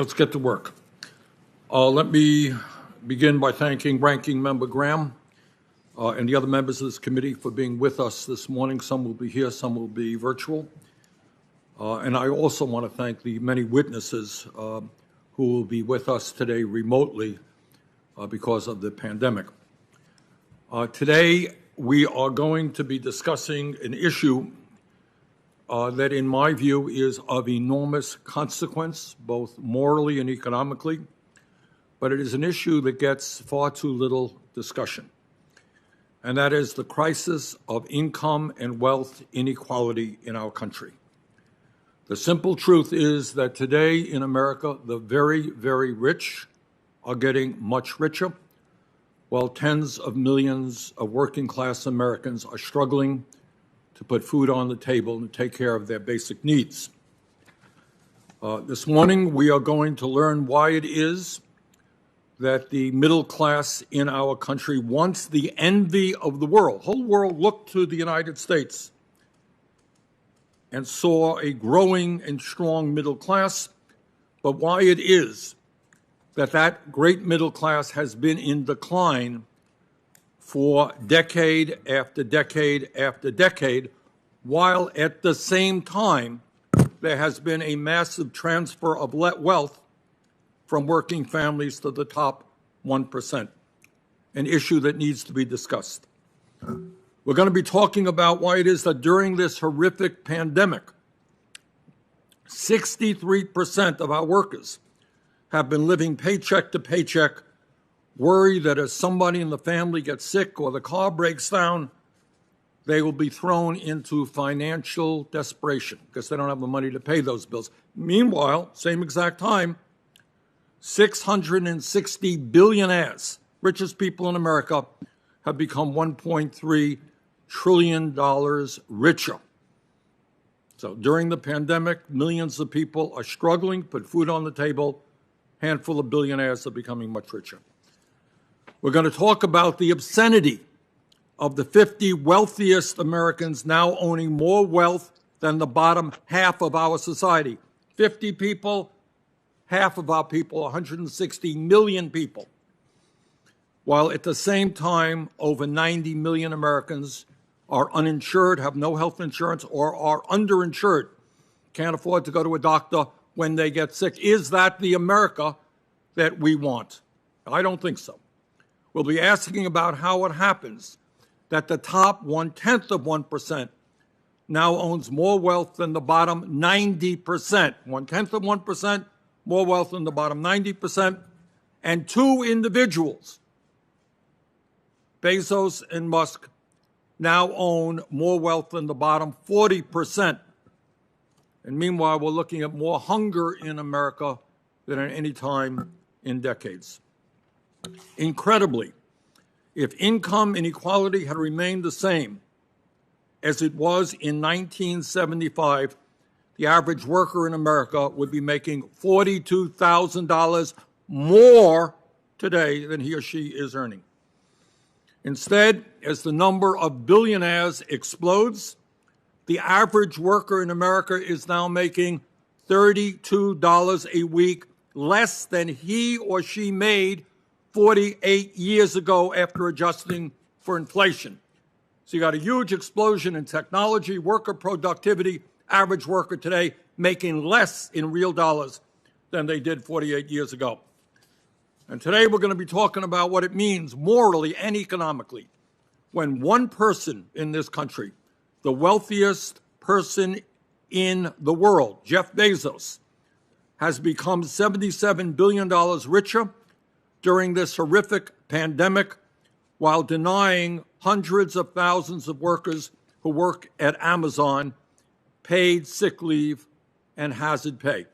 Let's get to work. Let me begin by thanking Ranking Member Graham and the other members of this committee for being with us this morning. Some will be here, some will be virtual. And I also want to thank the many witnesses who will be with us today remotely because of the pandemic. Today, we are going to be discussing an issue that, in my view, is of enormous consequence, both morally and economically, but it is an issue that gets far too little discussion, and that is the crisis of income and wealth inequality in our country. The simple truth is that today in America, the very, very rich are getting much richer, while tens of millions of working-class Americans are struggling to put food on the table and take care of their basic needs. This morning, we are going to learn why it is that the middle class in our country, once the envy of the world, the whole world looked to the United States and saw a growing and strong middle class, but why it is that that great middle class has been in decline for decade after decade after decade, while at the same time there has been a massive transfer of wealth from working families to the top 1%, an issue that needs to be discussed. We're going to be talking about why it is that during this horrific pandemic, 63% of our workers have been living paycheck to paycheck, worried that if somebody in the family gets sick or the car breaks down, they will be thrown into financial desperation because they don't have the money to pay those bills. Meanwhile, same exact time, 660 billionaires, richest people in America, have become $1.3 trillion richer. So during the pandemic, millions of people are struggling, put food on the table, handful of billionaires are becoming much richer. We're going to talk about the obscenity of the 50 wealthiest Americans now owning more wealth than the bottom half of our society. 50 people, half of our people, 160 million people. While at the same time, over 90 million Americans are uninsured, have no health insurance, or are underinsured, can't afford to go to a doctor when they get sick. Is that the America that we want? I don't think so. We'll be asking about how it happens that the top 1/10 of 1% now owns more wealth than the bottom 90%. 1/10 of 1% more wealth than the bottom 90%. And two individuals, Bezos and Musk, now own more wealth than the bottom 40%. And meanwhile, we're looking at more hunger in America than at any time in decades. Incredibly, if income inequality had remained the same as it was in 1975, the average worker in America would be making $42,000 more today than he or she is earning. Instead, as the number of billionaires explodes, the average worker in America is now making $32 a week less than he or she made 48 years ago after adjusting for inflation. So you got a huge explosion in technology, worker productivity, average worker today making less in real dollars than they did 48 years ago. And today we're going to be talking about what it means morally and economically when one person in this country, the wealthiest person in the world, Jeff Bezos, has become $77 billion richer during this horrific pandemic while denying hundreds of thousands of workers who work at Amazon paid sick leave and hazard pay.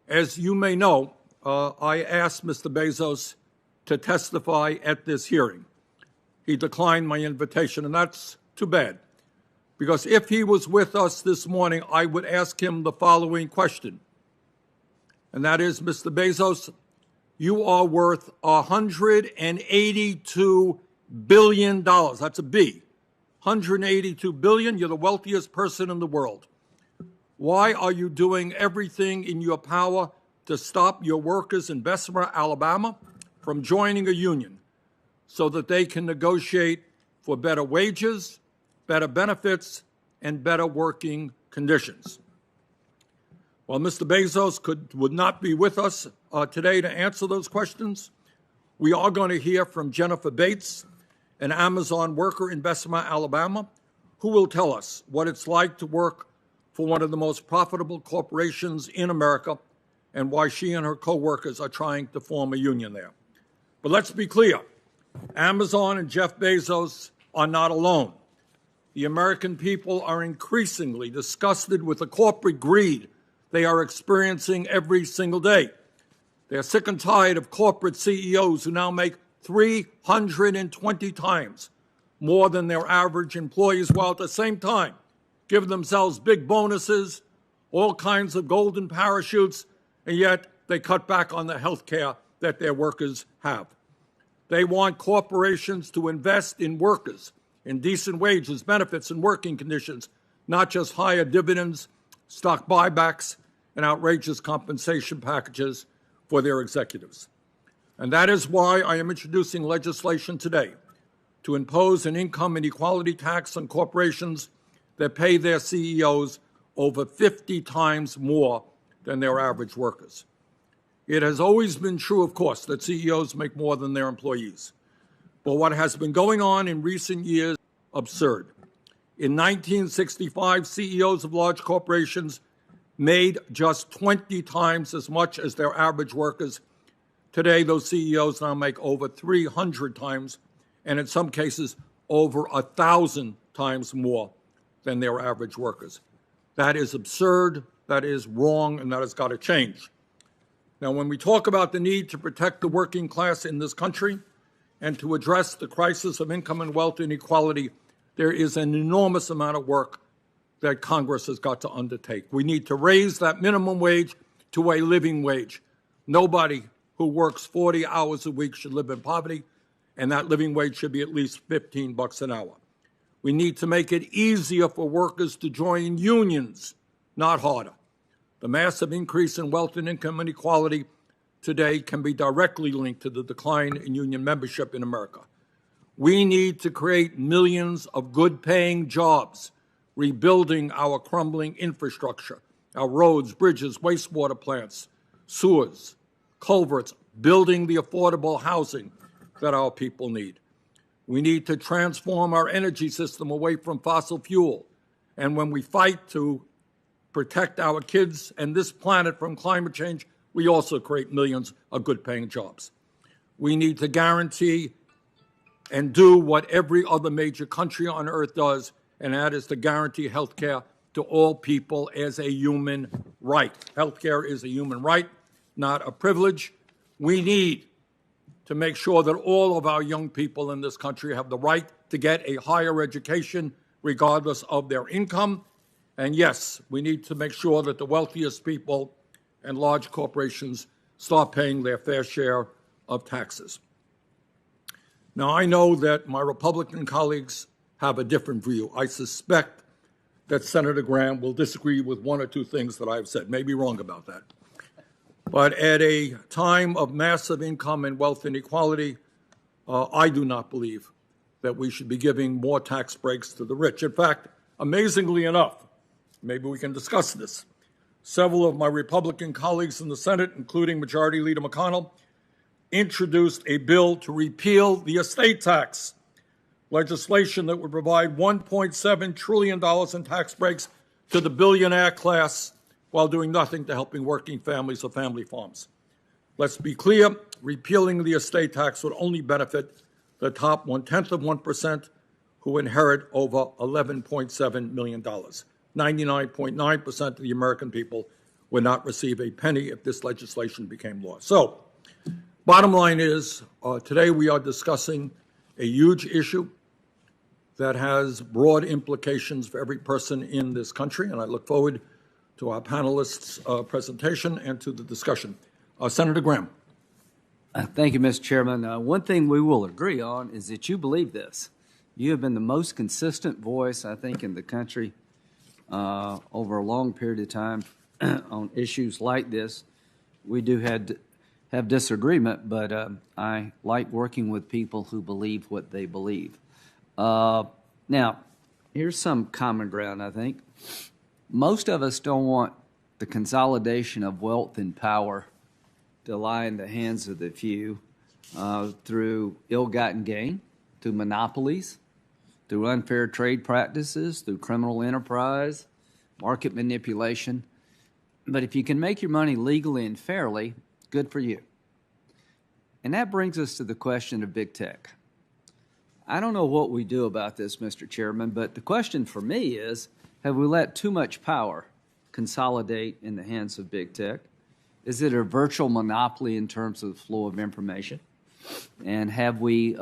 As you may know, I asked Mr. Bezos to testify at this hearing. He declined my invitation, and that's too bad, because if he was with us this morning, I would ask him the following question, and that is, Mr. Bezos, you are worth $182 billion. That's a B. 182 billion. You're the wealthiest person in the world. Why are you doing everything in your power to stop your workers in Bessemer, Alabama, from joining a union so that they can negotiate for better wages, better benefits, and better working conditions. While Mr. Bezos would not be with us today to answer those questions, we are going to hear from Jennifer Bates, an Amazon worker in Bessemer, Alabama, who will tell us what it's like to work for one of the most profitable corporations in America and why she and her co-workers are trying to form a union there. But let's be clear, Amazon and Jeff Bezos are not alone. The American people are increasingly disgusted with the corporate greed they are experiencing every single day. They're sick and tired of corporate CEOs who now make 320 times more than their average employees, while at the same time give themselves big bonuses, all kinds of golden parachutes, and yet they cut back on the health care that their workers have. They want corporations to invest in workers, in decent wages, benefits, and working conditions, not just higher dividends, stock buybacks, and outrageous compensation packages for their executives. And that is why I am introducing legislation today to impose an income inequality tax on corporations that pay their CEOs over 50 times more than their average workers. It has always been true, of course, that CEOs make more than their employees. But what has been going on in recent years is absurd. In 1965, CEOs of large corporations made just 20 times as much as their average workers. Today, those CEOs now make over 300 times, and in some cases, over 1,000 times more than their average workers. That is absurd, that is wrong, and that has got to change. Now, when we talk about the need to protect the working class in this country and to address the crisis of income and wealth inequality, there is an enormous amount of work that Congress has got to undertake. We need to raise that minimum wage to a living wage. Nobody who works 40 hours a week should live in poverty, and that living wage should be at least $15 an hour. We need to make it easier for workers to join unions, not harder. The massive increase in wealth and income inequality today can be directly linked to the decline in union membership in America. We need to create millions of good-paying jobs, rebuilding our crumbling infrastructure, our roads, bridges, wastewater plants, sewers, culverts, building the affordable housing that our people need. We need to transform our energy system away from fossil fuel. And when we fight to protect our kids and this planet from climate change, we also create millions of good-paying jobs. We need to guarantee and do what every other major country on earth does, and that is to guarantee health care to all people as a human right. Health care is a human right, not a privilege. We need to make sure that all of our young people in this country have the right to get a higher education regardless of their income. And yes, we need to make sure that the wealthiest people and large corporations start paying their fair share of taxes. Now, I know that my Republican colleagues have a different view. I suspect that Senator Graham will disagree with one or two things that I've said, may be wrong about that. But at a time of massive income and wealth inequality, I do not believe that we should be giving more tax breaks to the rich. In fact, amazingly enough, maybe we can discuss this, several of my Republican colleagues in the Senate, including Majority Leader McConnell, introduced a bill to repeal the estate tax, legislation that would provide $1.7 trillion in tax breaks to the billionaire class while doing nothing to helping working families or family farms. Let's be clear, repealing the estate tax would only benefit the top 0.1% who inherit over $11.7 million. 99.9% of the American people would not receive a penny if this legislation became law. So, bottom line is, today we are discussing a huge issue that has broad implications for every person in this country, and I look forward to our panelists' presentation and to the discussion. Senator Graham. Thank you, Mr. Chairman. One thing we will agree on is that you believe this. You have been the most consistent voice, I think, in the country over a long period of time on issues like this. we do have disagreement, but I like working with people who believe what they believe. Now, here's some common ground, I think. Most of us don't want the consolidation of wealth and power to lie in the hands of the few through ill-gotten gain, through monopolies, through unfair trade practices, through criminal enterprise, market manipulation. But if you can make your money legally and fairly, good for you. And that brings us to the question of big tech. I don't know what we do about this, Mr. Chairman, but the question for me is, have we let too much power consolidate in the hands of big tech? Is it a virtual monopoly in terms of the flow of information? And have we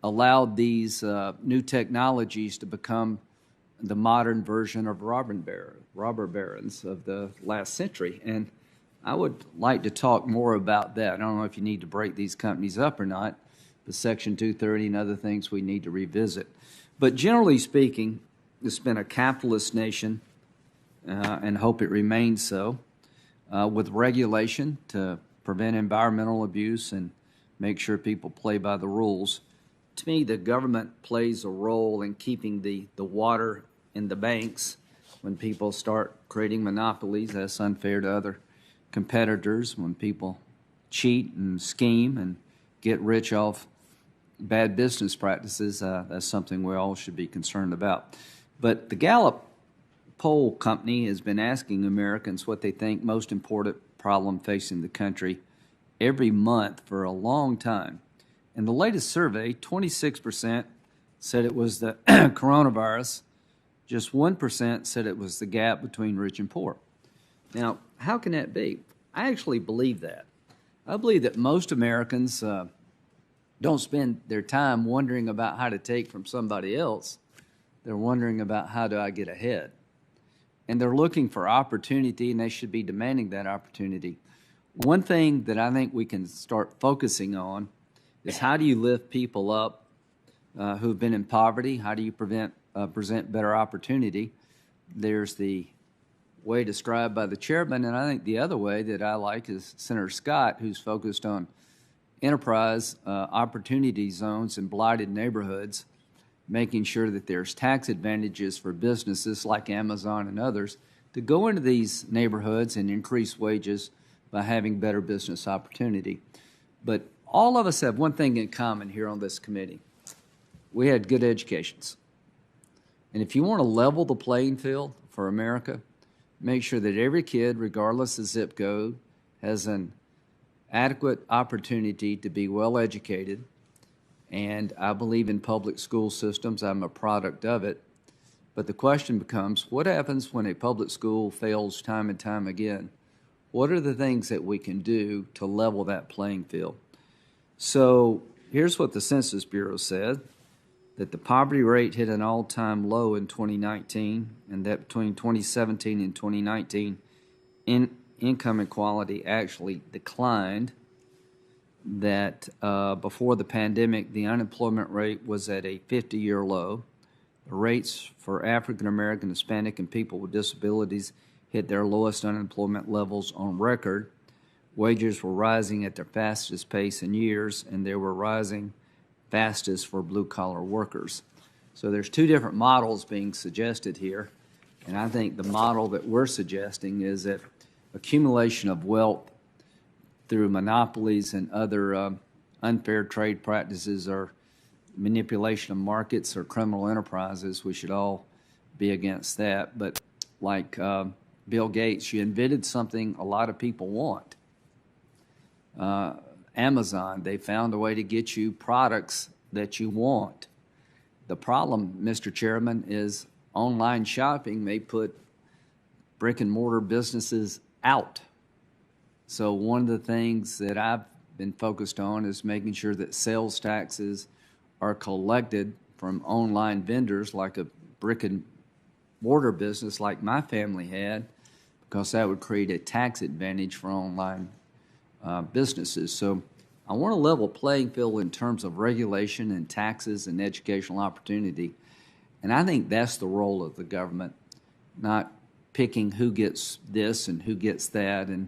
allowed these new technologies to become the modern version of robber barons of the last century? And I would like to talk more about that. I don't know if you need to break these companies up or not, the Section 230 and other things we need to revisit. But generally speaking, it's been a capitalist nation and hope it remains so, with regulation to prevent environmental abuse and make sure people play by the rules. To me, the government plays a role in keeping the water in the banks. When people start creating monopolies, that's unfair to other competitors. When people cheat and scheme and get rich off bad business practices, that's something we all should be concerned about. But the Gallup poll company has been asking Americans what they think most important problem facing the country every month for a long time. In the latest survey, 26% said it was the coronavirus. Just 1% said it was the gap between rich and poor. Now, how can that be? I actually believe that. I believe that most Americans don't spend their time wondering about how to take from somebody else. They're wondering about how do I get ahead. And they're looking for opportunity, and they should be demanding that opportunity. One thing that I think we can start focusing on is how do you lift people up who've been in poverty? How do you present better opportunity? There's the way described by the chairman, and I think the other way that I like is Senator Scott, who's focused on enterprise opportunity zones in blighted neighborhoods, making sure that there's tax advantages for businesses like Amazon and others to go into these neighborhoods and increase wages by having better business opportunity. But all of us have one thing in common here on this committee. We had good educations. And if you want to level the playing field for America, make sure that every kid, regardless of zip code, has an adequate opportunity to be well educated. And I believe in public school systems. I'm a product of it. But the question becomes, what happens when a public school fails time and time again? What are the things that we can do to level that playing field? So here's what the Census Bureau said, that the poverty rate hit an all-time low in 2019, and that between 2017 and 2019, income equality actually declined, that before the pandemic, the unemployment rate was at a 50-year low. The rates for African American, Hispanic, and people with disabilities hit their lowest unemployment levels on record. Wages were rising at their fastest pace in years, and they were rising fastest for blue-collar workers. So there's two different models being suggested here, and I think the model that we're suggesting is that accumulation of wealth through monopolies and other unfair trade practices or manipulation of markets or criminal enterprises. We should all be against that. But like Bill Gates, you invented something a lot of people want. Amazon, they found a way to get you products that you want. The problem, Mr. Chairman, is online shopping may put brick and mortar businesses out. So one of the things that I've been focused on is making sure that sales taxes are collected from online vendors like a brick and mortar business like my family had, because that would create a tax advantage for online businesses. So I want a level playing field in terms of regulation and taxes and educational opportunity. And I think that's the role of the government, not picking who gets this and who gets that. And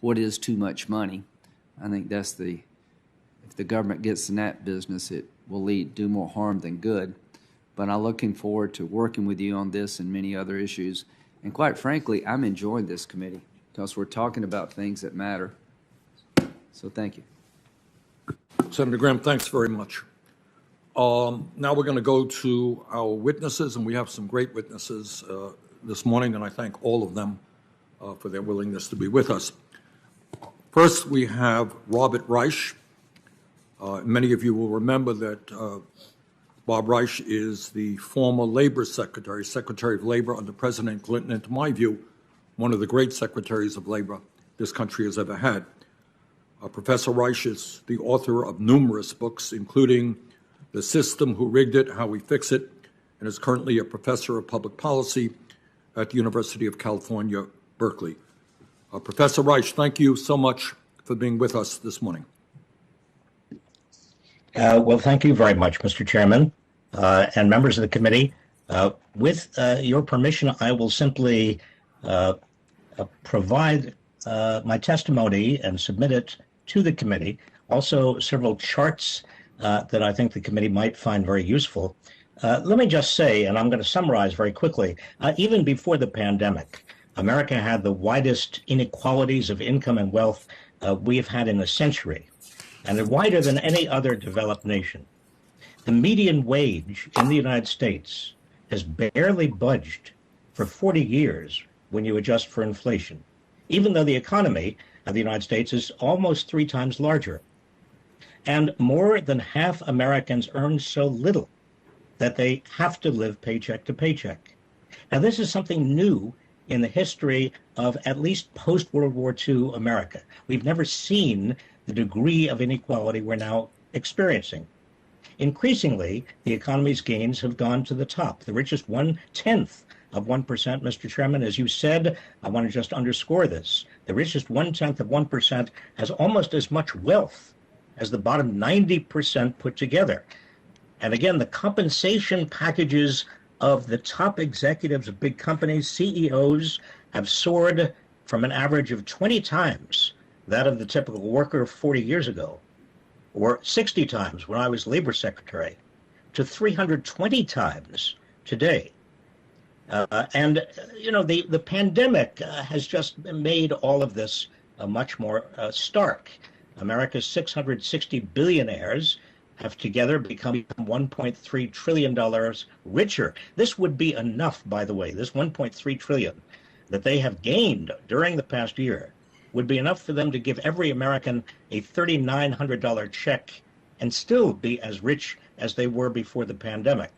what is too much money. I think if the government gets in that business, it will do more harm than good. But I'm looking forward to working with you on this and many other issues. And quite frankly, I'm enjoying this committee because we're talking about things that matter. So thank you. Senator Graham, thanks very much. Now we're going to go to our witnesses, and we have some great witnesses this morning, and I thank all of them for their willingness to be with us. First, we have Robert Reich. Many of you will remember that Bob Reich is the former Labor Secretary, Secretary of Labor under President Clinton, and to my view, one of the great secretaries of labor this country has ever had. Professor Reich is the author of numerous books, including The System, Who Rigged It, How We Fix It, and is currently a professor of public policy at the University of California, Berkeley. Professor Reich, thank you so much for being with us this morning. Well, thank you very much, Mr. Chairman, and members of the committee. With your permission, I will simply provide my testimony and submit it to the committee. Also, several charts that I think the committee might find very useful. Let me just say, and I'm going to summarize very quickly, even before the pandemic, America had the widest inequalities of income and wealth we've had in a century, and they're wider than any other developed nation. The median wage in the United States has barely budged for 40 years when you adjust for inflation, even though the economy of the United States is almost 3 times larger. And more than half Americans earn so little that they have to live paycheck to paycheck. Now, this is something new in the history of at least post-World War II America. We've never seen the degree of inequality we're now experiencing. Increasingly, the economy's gains have gone to the top. The richest 1/10 of 1%, Mr. Chairman, as you said, I want to just underscore this. The richest 1/10 of 1% has almost as much wealth as the bottom 90% put together. And again, the compensation packages of the top executives of big companies, CEOs, have soared from an average of 20 times that of the typical worker 40 years ago, or 60 times when I was labor secretary, to 320 times today. And, you know, the pandemic has just made all of this much more stark. America's 660 billionaires have together become $1.3 trillion richer. This would be enough, by the way, this $1.3 trillion that they have gained during the past year would be enough for them to give every American a $3,900 check and still be as rich as they were before the pandemic.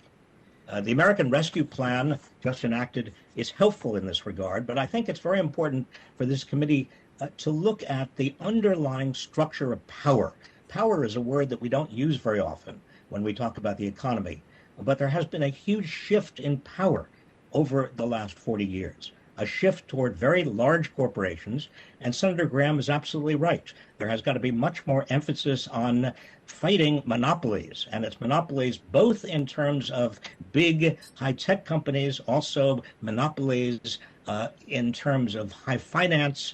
The American Rescue Plan, just enacted, is helpful in this regard, but I think it's very important for this committee to look at the underlying structure of power. Power is a word that we don't use very often when we talk about the economy, but there has been a huge shift in power over the last 40 years, a shift toward very large corporations, and Senator Graham is absolutely right. There has got to be much more emphasis on fighting monopolies, and it's monopolies both in terms of big high-tech companies, also monopolies in terms of high finance,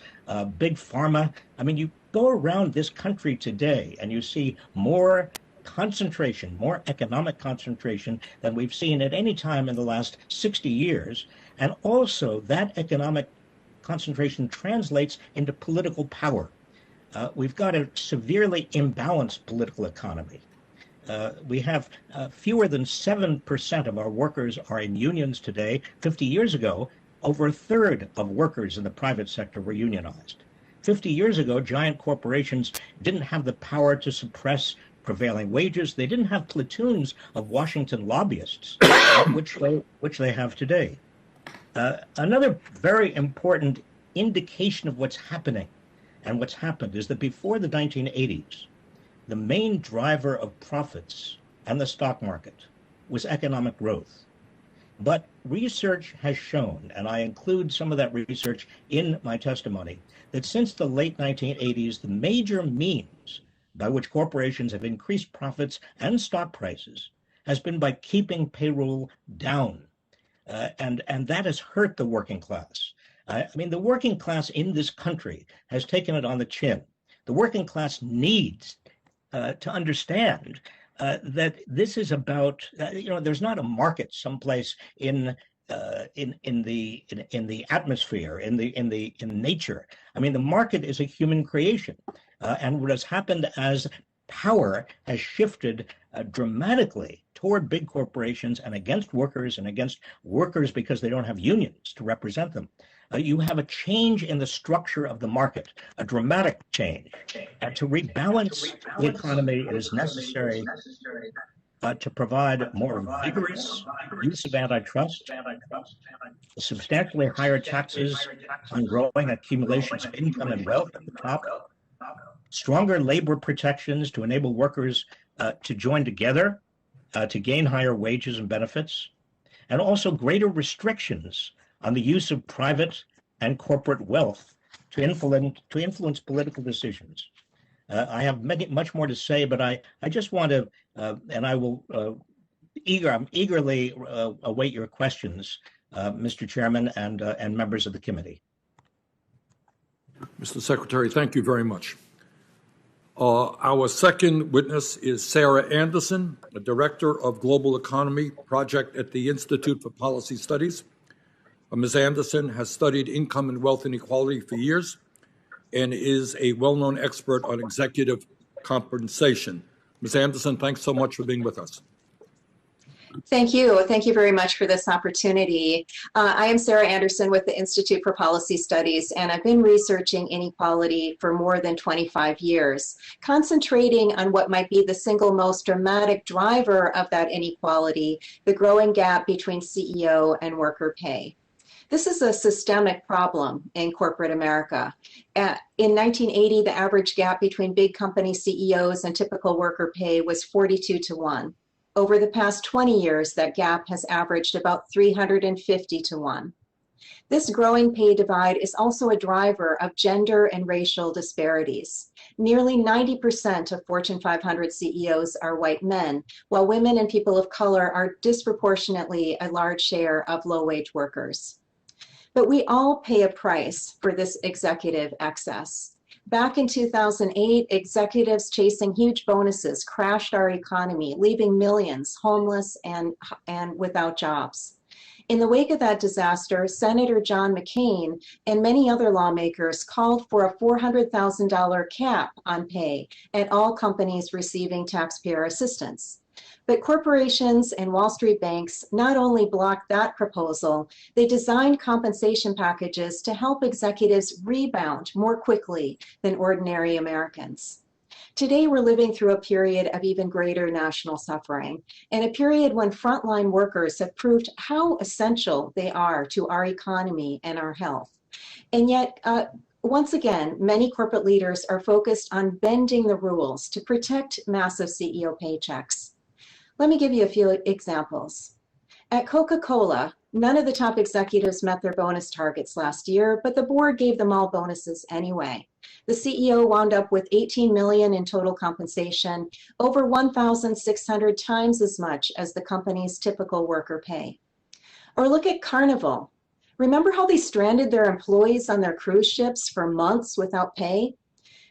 big pharma. I mean, you go around this country today and you see more concentration, more economic concentration than we've seen at any time in the last 60 years. And also that economic concentration translates into political power. We've got a severely imbalanced political economy. We have fewer than 7% of our workers are in unions today. 50 years ago, over a third of workers in the private sector were unionized. 50 years ago, giant corporations didn't have the power to suppress prevailing wages. They didn't have platoons of Washington lobbyists, which they have today. Another very important indication of what's happening and what's happened is that before the 1980s, the main driver of profits and the stock market was economic growth. But research has shown, and I include some of that research in my testimony, that since the late 1980s, the major means by which corporations have increased profits and stock prices has been by keeping payroll down. And that has hurt the working class. I mean, the working class in this country has taken it on the chin. The working class needs to understand that this is about, there's not a market someplace in the atmosphere, in nature. I mean, the market is a human creation, and what has happened as power has shifted dramatically toward big corporations and against workers because they don't have unions to represent them. You have a change in the structure of the market, a dramatic change. And to rebalance the economy, it is necessary to provide more vigorous use of antitrust, substantially higher taxes on growing accumulations of income and wealth at the top, stronger labor protections to enable workers to join together to gain higher wages and benefits, and also greater restrictions on the use of private and corporate wealth to influence political decisions. I have much more to say, but I just want to, and I'm eagerly await your questions, Mr. Chairman and members of the committee. Mr. Secretary, thank you very much. Our second witness is Sarah Anderson, a Director of Global Economy Project at the Institute for Policy Studies. Ms. Anderson has studied income and wealth inequality for years and is a well-known expert on executive compensation. Ms. Anderson, thanks so much for being with us. Thank you. Thank you very much for this opportunity. I am Sarah Anderson with the Institute for Policy Studies, and I've been researching inequality for more than 25 years, concentrating on what might be the single most dramatic driver of that inequality, the growing gap between CEO and worker pay. This is a systemic problem in corporate America. In 1980, the average gap between big company CEOs and typical worker pay was 42-1. Over the past 20 years, that gap has averaged about 350-1. This growing pay divide is also a driver of gender and racial disparities. Nearly 90% of Fortune 500 CEOs are white men, while women and people of color are disproportionately a large share of low-wage workers. But we all pay a price for this executive excess. Back in 2008, executives chasing huge bonuses crashed our economy, leaving millions homeless and without jobs. In the wake of that disaster, Senator John McCain and many other lawmakers called for a $400,000 cap on pay at all companies receiving taxpayer assistance. But corporations and Wall Street banks not only blocked that proposal, they designed compensation packages to help executives rebound more quickly than ordinary Americans. Today, we're living through a period of even greater national suffering, and a period when frontline workers have proved how essential they are to our economy and our health. And yet, once again, many corporate leaders are focused on bending the rules to protect massive CEO paychecks. Let me give you a few examples. At Coca-Cola, none of the top executives met their bonus targets last year, but the board gave them all bonuses anyway. The CEO wound up with $18 million in total compensation, over 1,600 times as much as the company's typical worker pay. Or look at Carnival. Remember how they stranded their employees on their cruise ships for months without pay?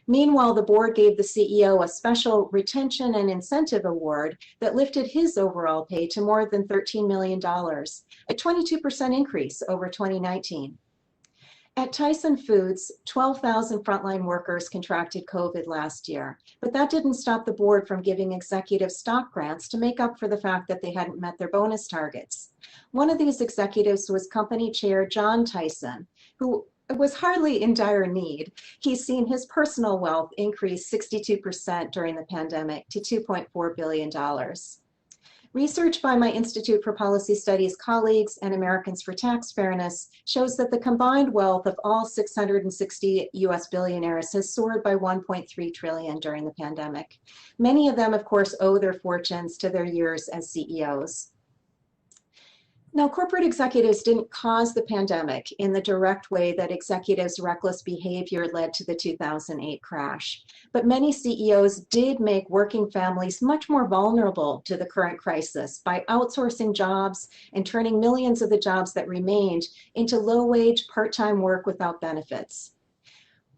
Meanwhile, the board gave the CEO a special retention and incentive award that lifted his overall pay to more than $13 million, a 22% increase over 2019. At Tyson Foods, 12,000 frontline workers contracted COVID last year, but that didn't stop the board from giving executive stock grants to make up for the fact that they hadn't met their bonus targets. One of these executives was company chair John Tyson, who was hardly in dire need. He's seen his personal wealth increase 62% during the pandemic to $2.4 billion. Research by my Institute for Policy Studies colleagues and Americans for Tax Fairness shows that the combined wealth of all 660 US billionaires has soared by 1.3 trillion during the pandemic. Many of them, of course, owe their fortunes to their years as CEOs. Now, corporate executives didn't cause the pandemic in the direct way that executives' reckless behavior led to the 2008 crash. But many CEOs did make working families much more vulnerable to the current crisis by outsourcing jobs and turning millions of the jobs that remained into low-wage, part-time work without benefits.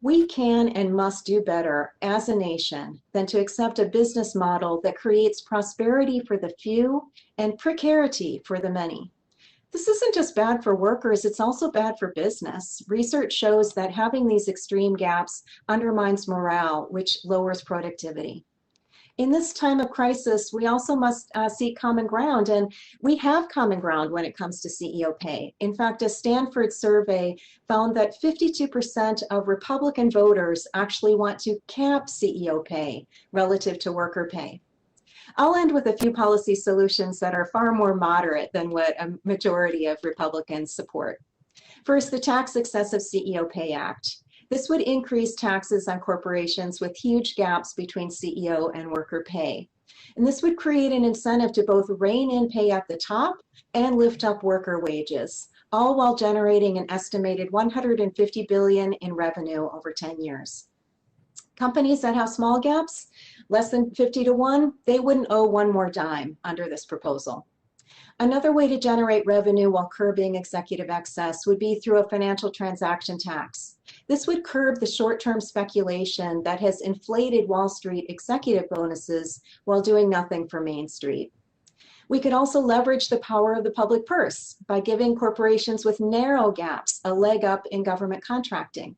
We can and must do better as a nation than to accept a business model that creates prosperity for the few and precarity for the many. This isn't just bad for workers, it's also bad for business. Research shows that having these extreme gaps undermines morale, which lowers productivity. In this time of crisis, we also must seek common ground, and we have common ground when it comes to CEO pay. In fact, a Stanford survey found that 52% of Republican voters actually want to cap CEO pay relative to worker pay. I'll end with a few policy solutions that are far more moderate than what a majority of Republicans support. First, the Tax Excessive CEO Pay Act. This would increase taxes on corporations with huge gaps between CEO and worker pay. And this would create an incentive to both rein in pay at the top and lift up worker wages, all while generating an estimated $150 billion in revenue over 10 years. Companies that have small gaps, less than 50 to 1, they wouldn't owe one more dime under this proposal. Another way to generate revenue while curbing executive excess would be through a financial transaction tax. This would curb the short-term speculation that has inflated Wall Street executive bonuses while doing nothing for Main Street. We could also leverage the power of the public purse by giving corporations with narrow gaps a leg up in government contracting.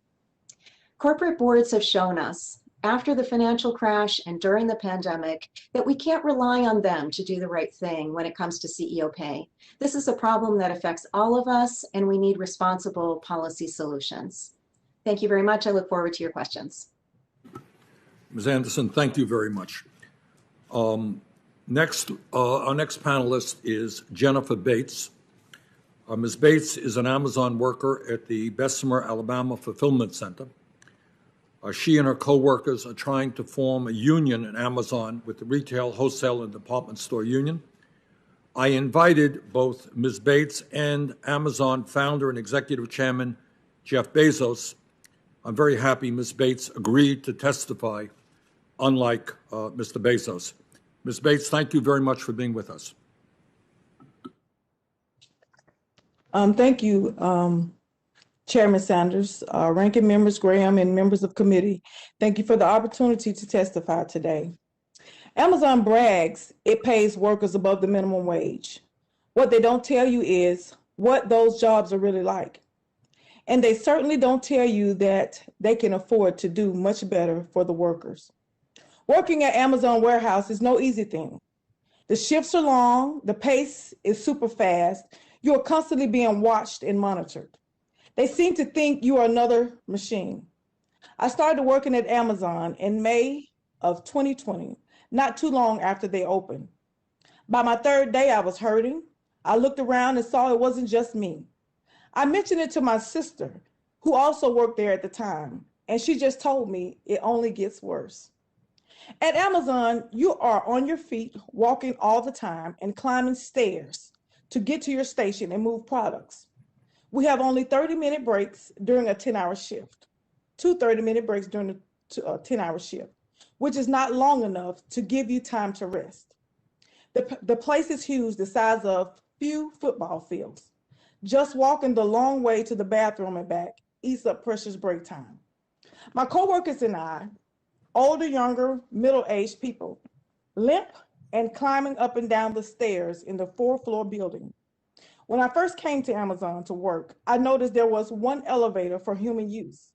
Corporate boards have shown us, after the financial crash and during the pandemic, that we can't rely on them to do the right thing when it comes to CEO pay. This is a problem that affects all of us, and we need responsible policy solutions. Thank you very much. I look forward to your questions. Ms. Anderson, thank you very much. Next, our next panelist is Jennifer Bates. Ms. Bates is an Amazon worker at the Bessemer, Alabama Fulfillment Center. She and her co-workers are trying to form a union in Amazon with the Retail, Wholesale, and Department Store Union. I invited both Ms. Bates and Amazon founder and executive chairman Jeff Bezos. I'm very happy Ms. Bates agreed to testify, unlike Mr. Bezos. Ms. Bates, thank you very much for being with us. Thank you, Chairman Sanders, ranking members Graham, and members of committee. Thank you for the opportunity to testify today. Amazon brags it pays workers above the minimum wage. What they don't tell you is what those jobs are really like. And they certainly don't tell you that they can afford to do much better for the workers. Working at Amazon warehouse is no easy thing. The shifts are long, the pace is super fast, you are constantly being watched and monitored. They seem to think you are another machine. I started working at Amazon in May of 2020, not too long after they opened. By my third day, I was hurting. I looked around and saw it wasn't just me. I mentioned it to my sister, who also worked there at the time, and she just told me it only gets worse. At Amazon, you are on your feet, walking all the time and climbing stairs to get to your station and move products. We have only 30-minute breaks during a 10-hour shift, two 30-minute breaks during a 10-hour shift, which is not long enough to give you time to rest. The place is huge, the size of few football fields. Just walking the long way to the bathroom and back eats up precious break time. My coworkers and I, older, younger, middle-aged people, limp and climbing up and down the stairs in the 4th-floor building. When I first came to Amazon to work, I noticed there was one elevator for human use.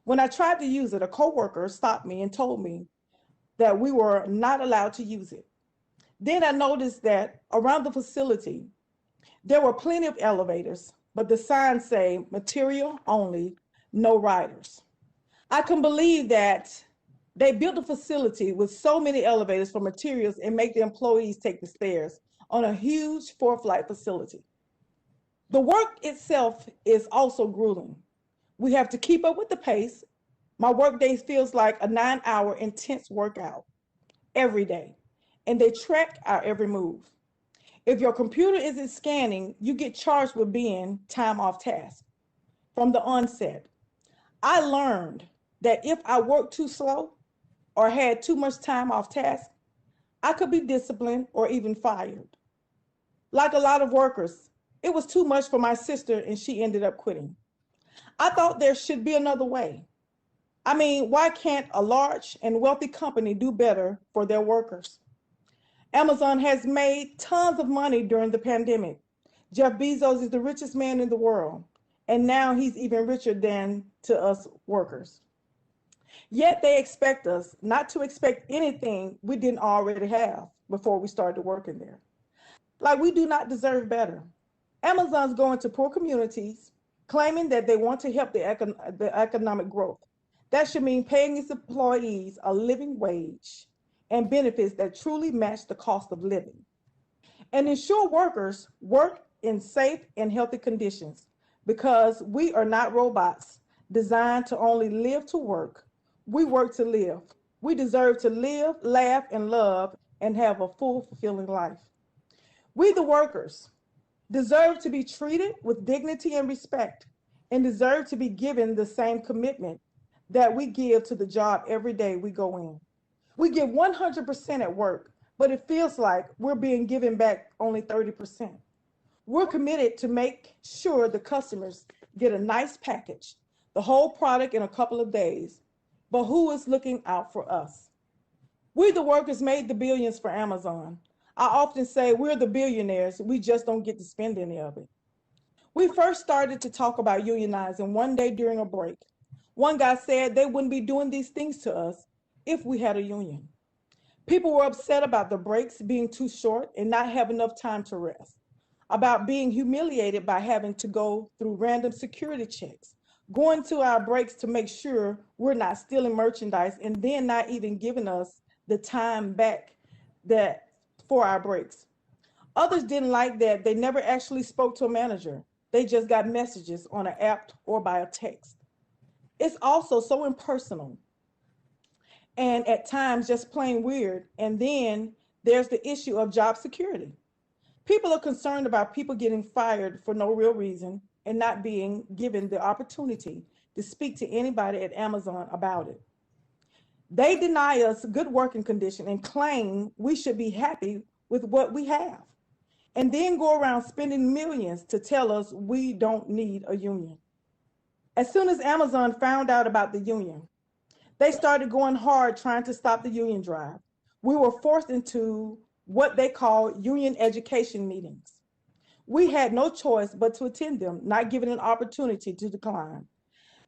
When I tried to use it, a coworker stopped me and told me that we were not allowed to use it. Then I noticed that around the facility, there were plenty of elevators, but the signs say material only, no riders. I can believe that they built a facility with so many elevators for materials and make the employees take the stairs on a huge 4-flight facility. The work itself is also grueling. We have to keep up with the pace. My workday feels like a 9-hour intense workout every day, and they track our every move. If your computer isn't scanning, you get charged with being time off task. From the onset, I learned that if I worked too slow or had too much time off task, I could be disciplined or even fired. Like a lot of workers, it was too much for my sister and she ended up quitting. I thought there should be another way. I mean, why can't a large and wealthy company do better for their workers? Amazon has made tons of money during the pandemic. Jeff Bezos is the richest man in the world, and now he's even richer than to us workers. Yet they expect us not to expect anything we didn't already have before we started working there. Like we do not deserve better. Amazon's going to poor communities, claiming that they want to help the economic growth. That should mean paying its employees a living wage and benefits that truly match the cost of living. And ensure workers work in safe and healthy conditions because we are not robots designed to only live to work. We work to live. We deserve to live, laugh, and love and have a full, fulfilling life. We, the workers, deserve to be treated with dignity and respect and deserve to be given the same commitment that we give to the job every day we go in. We give 100% at work, but it feels like we're being given back only 30%. We're committed to make sure the customers get a nice package, the whole product in a couple of days, but who is looking out for us? We, the workers, made the billions for Amazon. I often say we're the billionaires, we just don't get to spend any of it. We first started to talk about unionizing one day during a break. One guy said they wouldn't be doing these things to us if we had a union. People were upset about the breaks being too short and not have enough time to rest, about being humiliated by having to go through random security checks, going to our breaks to make sure we're not stealing merchandise and then not even giving us the time back that for our breaks. Others didn't like that they never actually spoke to a manager. They just got messages on an app or by a text. It's also so impersonal and at times just plain weird. And then there's the issue of job security. People are concerned about people getting fired for no real reason and not being given the opportunity to speak to anybody at Amazon about it. They deny us good working conditions and claim we should be happy with what we have, and then go around spending millions to tell us we don't need a union. As soon as Amazon found out about the union, they started going hard trying to stop the union drive. We were forced into what they call union education meetings. We had no choice but to attend them, not given an opportunity to decline.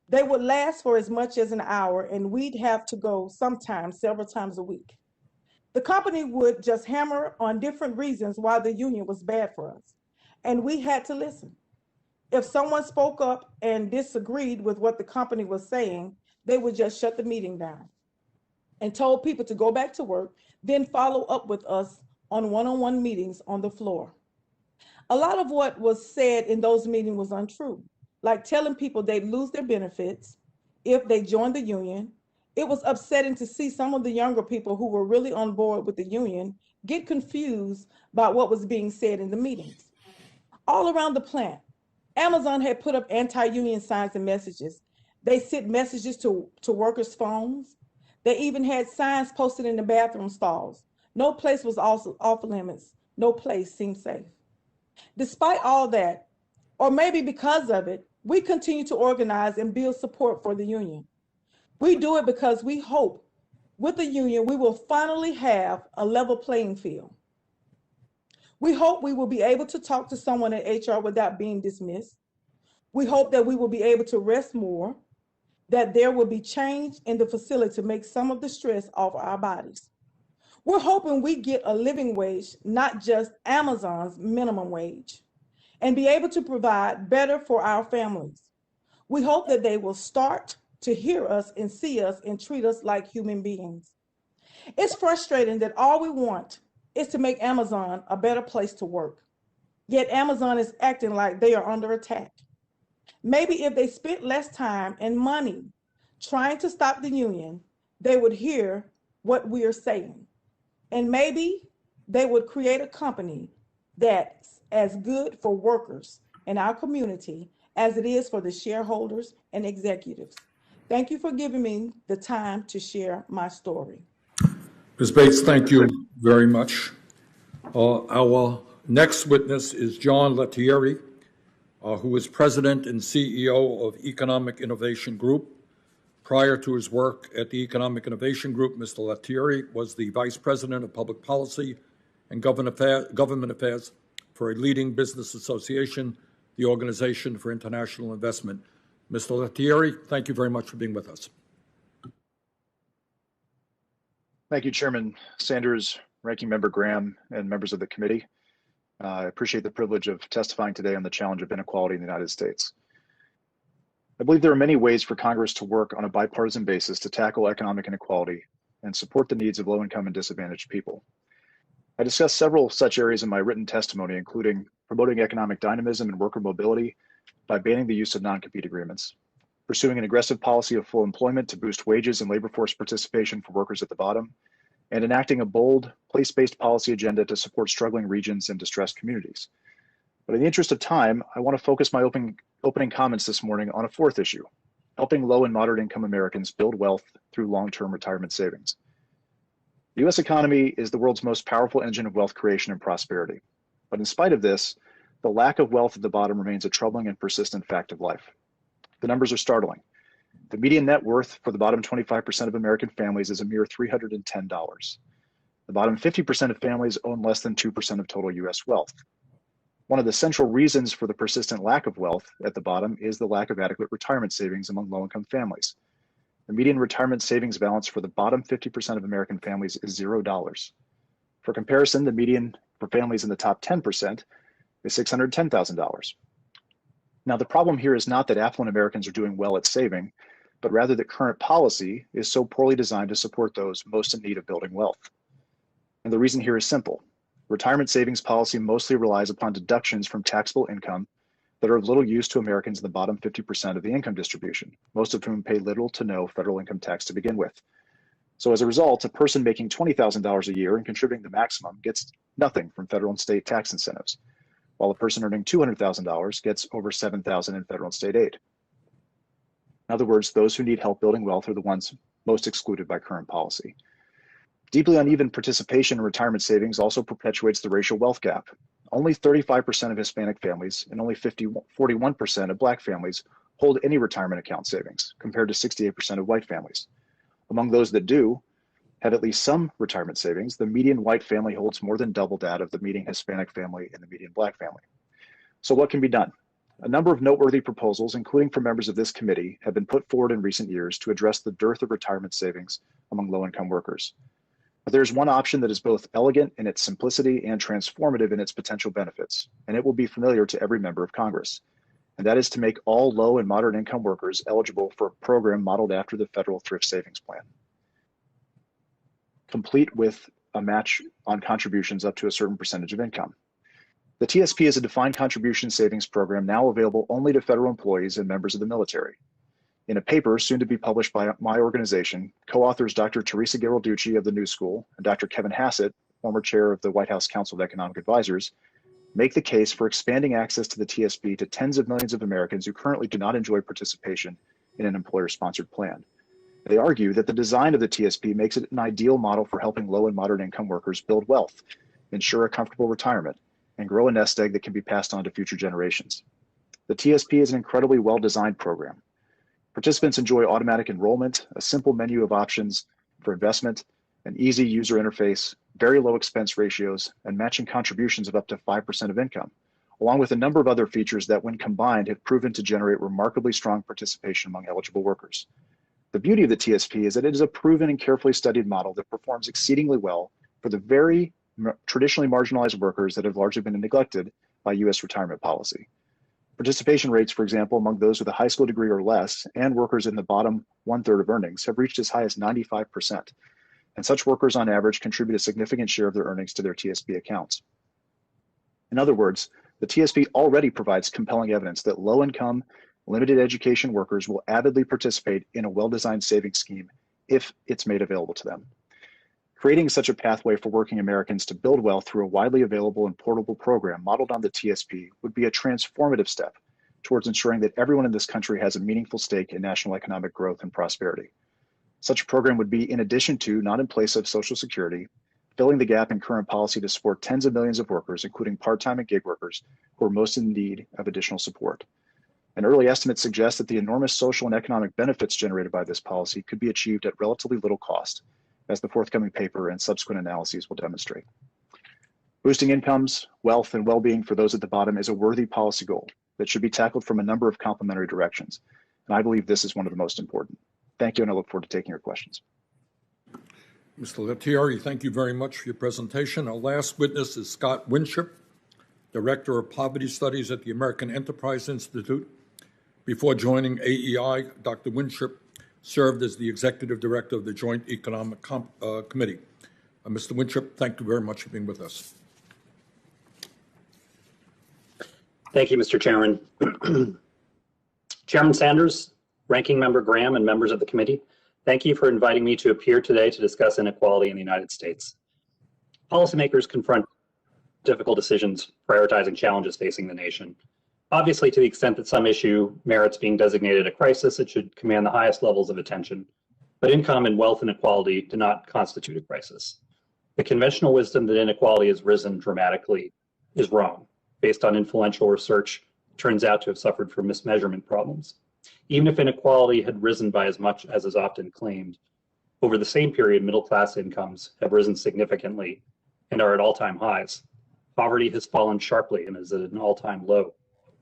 They would last for as much as an hour, and we'd have to go sometimes several times a week. The company would just hammer on different reasons why the union was bad for us, and we had to listen. If someone spoke up and disagreed with what the company was saying, they would just shut the meeting down and told people to go back to work, then follow up with us on one-on-one meetings on the floor. A lot of what was said in those meetings was untrue, like telling people they'd lose their benefits if they joined the union. It was upsetting to see some of the younger people who were really on board with the union get confused about what was being said in the meetings. All around the plant, Amazon had put up anti-union signs and messages. They sent messages to workers' phones. They even had signs posted in the bathroom stalls. No place was also off limits. No place seemed safe. Despite all that, or maybe because of it, we continue to organize and build support for the union. We do it because we hope with the union we will finally have a level playing field. We hope we will be able to talk to someone at HR without being dismissed. We hope that we will be able to rest more, that there will be change in the facility to make some of the stress off our bodies. We're hoping we get a living wage, not just Amazon's minimum wage, and be able to provide better for our families. We hope that they will start to hear us and see us and treat us like human beings. It's frustrating that all we want is to make Amazon a better place to work. Yet Amazon is acting like they are under attack. Maybe if they spent less time and money trying to stop the union, they would hear what we are saying. And maybe they would create a company that's as good for workers in our community as it is for the shareholders and executives. Thank you for giving me the time to share my story. Ms. Bates, thank you very much. Our next witness is John Letieri, who is President and CEO of Economic Innovation Group. Prior to his work at the Economic Innovation Group, Mr. Letieri was the Vice President of Public Policy and Government Affairs for a leading business association, the Organization for International Investment. Mr. Letieri, thank you very much for being with us. Thank you, Chairman Sanders, Ranking Member Graham, and members of the committee. I appreciate the privilege of testifying today on the challenge of inequality in the United States. I believe there are many ways for Congress to work on a bipartisan basis to tackle economic inequality and support the needs of low-income and disadvantaged people. I discussed several such areas in my written testimony, including promoting economic dynamism and worker mobility by banning the use of non-compete agreements, pursuing an aggressive policy of full employment to boost wages and labor force participation for workers at the bottom, and enacting a bold, place-based policy agenda to support struggling regions and distressed communities. But in the interest of time, I want to focus my opening comments this morning on a fourth issue, helping low and moderate income Americans build wealth through long-term retirement savings. The U.S. economy is the world's most powerful engine of wealth creation and prosperity. But in spite of this, the lack of wealth at the bottom remains a troubling and persistent fact of life. The numbers are startling. The median net worth for the bottom 25% of American families is a mere $310. The bottom 50% of families own less than 2% of total U.S. wealth. One of the central reasons for the persistent lack of wealth at the bottom is the lack of adequate retirement savings among low-income families. The median retirement savings balance for the bottom 50% of American families is $0. For comparison, the median for families in the top 10% is $610,000. Now, the problem here is not that affluent Americans are doing well at saving, but rather that current policy is so poorly designed to support those most in need of building wealth. And the reason here is simple. Retirement savings policy mostly relies upon deductions from taxable income that are of little use to Americans in the bottom 50% of the income distribution, most of whom pay little to no federal income tax to begin with. So as a result, a person making $20,000 a year and contributing the maximum gets nothing from federal and state tax incentives, while a person earning $200,000 gets over $7,000 in federal and state aid. In other words, those who need help building wealth are the ones most excluded by current policy. Deeply uneven participation in retirement savings also perpetuates the racial wealth gap. Only 35% of Hispanic families and only 41% of Black families hold any retirement account savings, compared to 68% of white families. Among those that do have at least some retirement savings, the median white family holds more than double that of the median Hispanic family and the median Black family. So what can be done? A number of noteworthy proposals, including from members of this committee, have been put forward in recent years to address the dearth of retirement savings among low-income workers. But there's one option that is both elegant in its simplicity and transformative in its potential benefits, and it will be familiar to every member of Congress. And that is to make all low and moderate income workers eligible for a program modeled after the federal thrift savings plan, complete with a match on contributions up to a certain percentage of income. The TSP is a defined contribution savings program now available only to federal employees and members of the military. In a paper soon to be published by my organization, co-authors Dr. Teresa Geralducci of the New School and Dr. Kevin Hassett, former chair of the White House Council of Economic Advisors, make the case for expanding access to the TSP to tens of millions of Americans who currently do not enjoy participation in an employer-sponsored plan. They argue that the design of the TSP makes it an ideal model for helping low and moderate income workers build wealth, ensure a comfortable retirement, and grow a nest egg that can be passed on to future generations. The TSP is an incredibly well-designed program. Participants enjoy automatic enrollment, a simple menu of options for investment, an easy user interface, very low expense ratios, and matching contributions of up to 5% of income, along with a number of other features that, when combined, have proven to generate remarkably strong participation among eligible workers. The beauty of the TSP is that it is a proven and carefully studied model that performs exceedingly well for the very traditionally marginalized workers that have largely been neglected by U.S. retirement policy. Participation rates, for example, among those with a high school degree or less and workers in the bottom 1/3 of earnings have reached as high as 95%. And such workers on average contribute a significant share of their earnings to their TSP accounts. In other words, the TSP already provides compelling evidence that low-income, limited education workers will avidly participate in a well-designed savings scheme if it's made available to them. Creating such a pathway for working Americans to build wealth through a widely available and portable program modeled on the TSP would be a transformative step towards ensuring that everyone in this country has a meaningful stake in national economic growth and prosperity. Such a program would be in addition to, not in place of, Social Security, filling the gap in current policy to support tens of millions of workers, including part-time and gig workers, who are most in need of additional support. And early estimates suggest that the enormous social and economic benefits generated by this policy could be achieved at relatively little cost, as the forthcoming paper and subsequent analyses will demonstrate. Boosting incomes, wealth, and well-being for those at the bottom is a worthy policy goal that should be tackled from a number of complementary directions. And I believe this is one of the most important. Thank you, and I look forward to taking your questions. Mr. Letieri, thank you very much for your presentation. Our last witness is Scott Winship, Director of Poverty Studies at the American Enterprise Institute. Before joining AEI, Dr. Winship served as the Executive Director of the Joint Economic Committee. Mr. Winship, thank you very much for being with us. Thank you, Mr. Chairman. Chairman Sanders, Ranking Member Graham, and members of the committee, thank you for inviting me to appear today to discuss inequality in the United States. Policymakers confront difficult decisions prioritizing challenges facing the nation. Obviously, to the extent that some issue merits being designated a crisis, it should command the highest levels of attention. But income and wealth inequality do not constitute a crisis. The conventional wisdom that inequality has risen dramatically is wrong. Based on influential research, it turns out to have suffered from mismeasurement problems. Even if inequality had risen by as much as is often claimed, over the same period, middle-class incomes have risen significantly and are at all-time highs. Poverty has fallen sharply and is at an all-time low.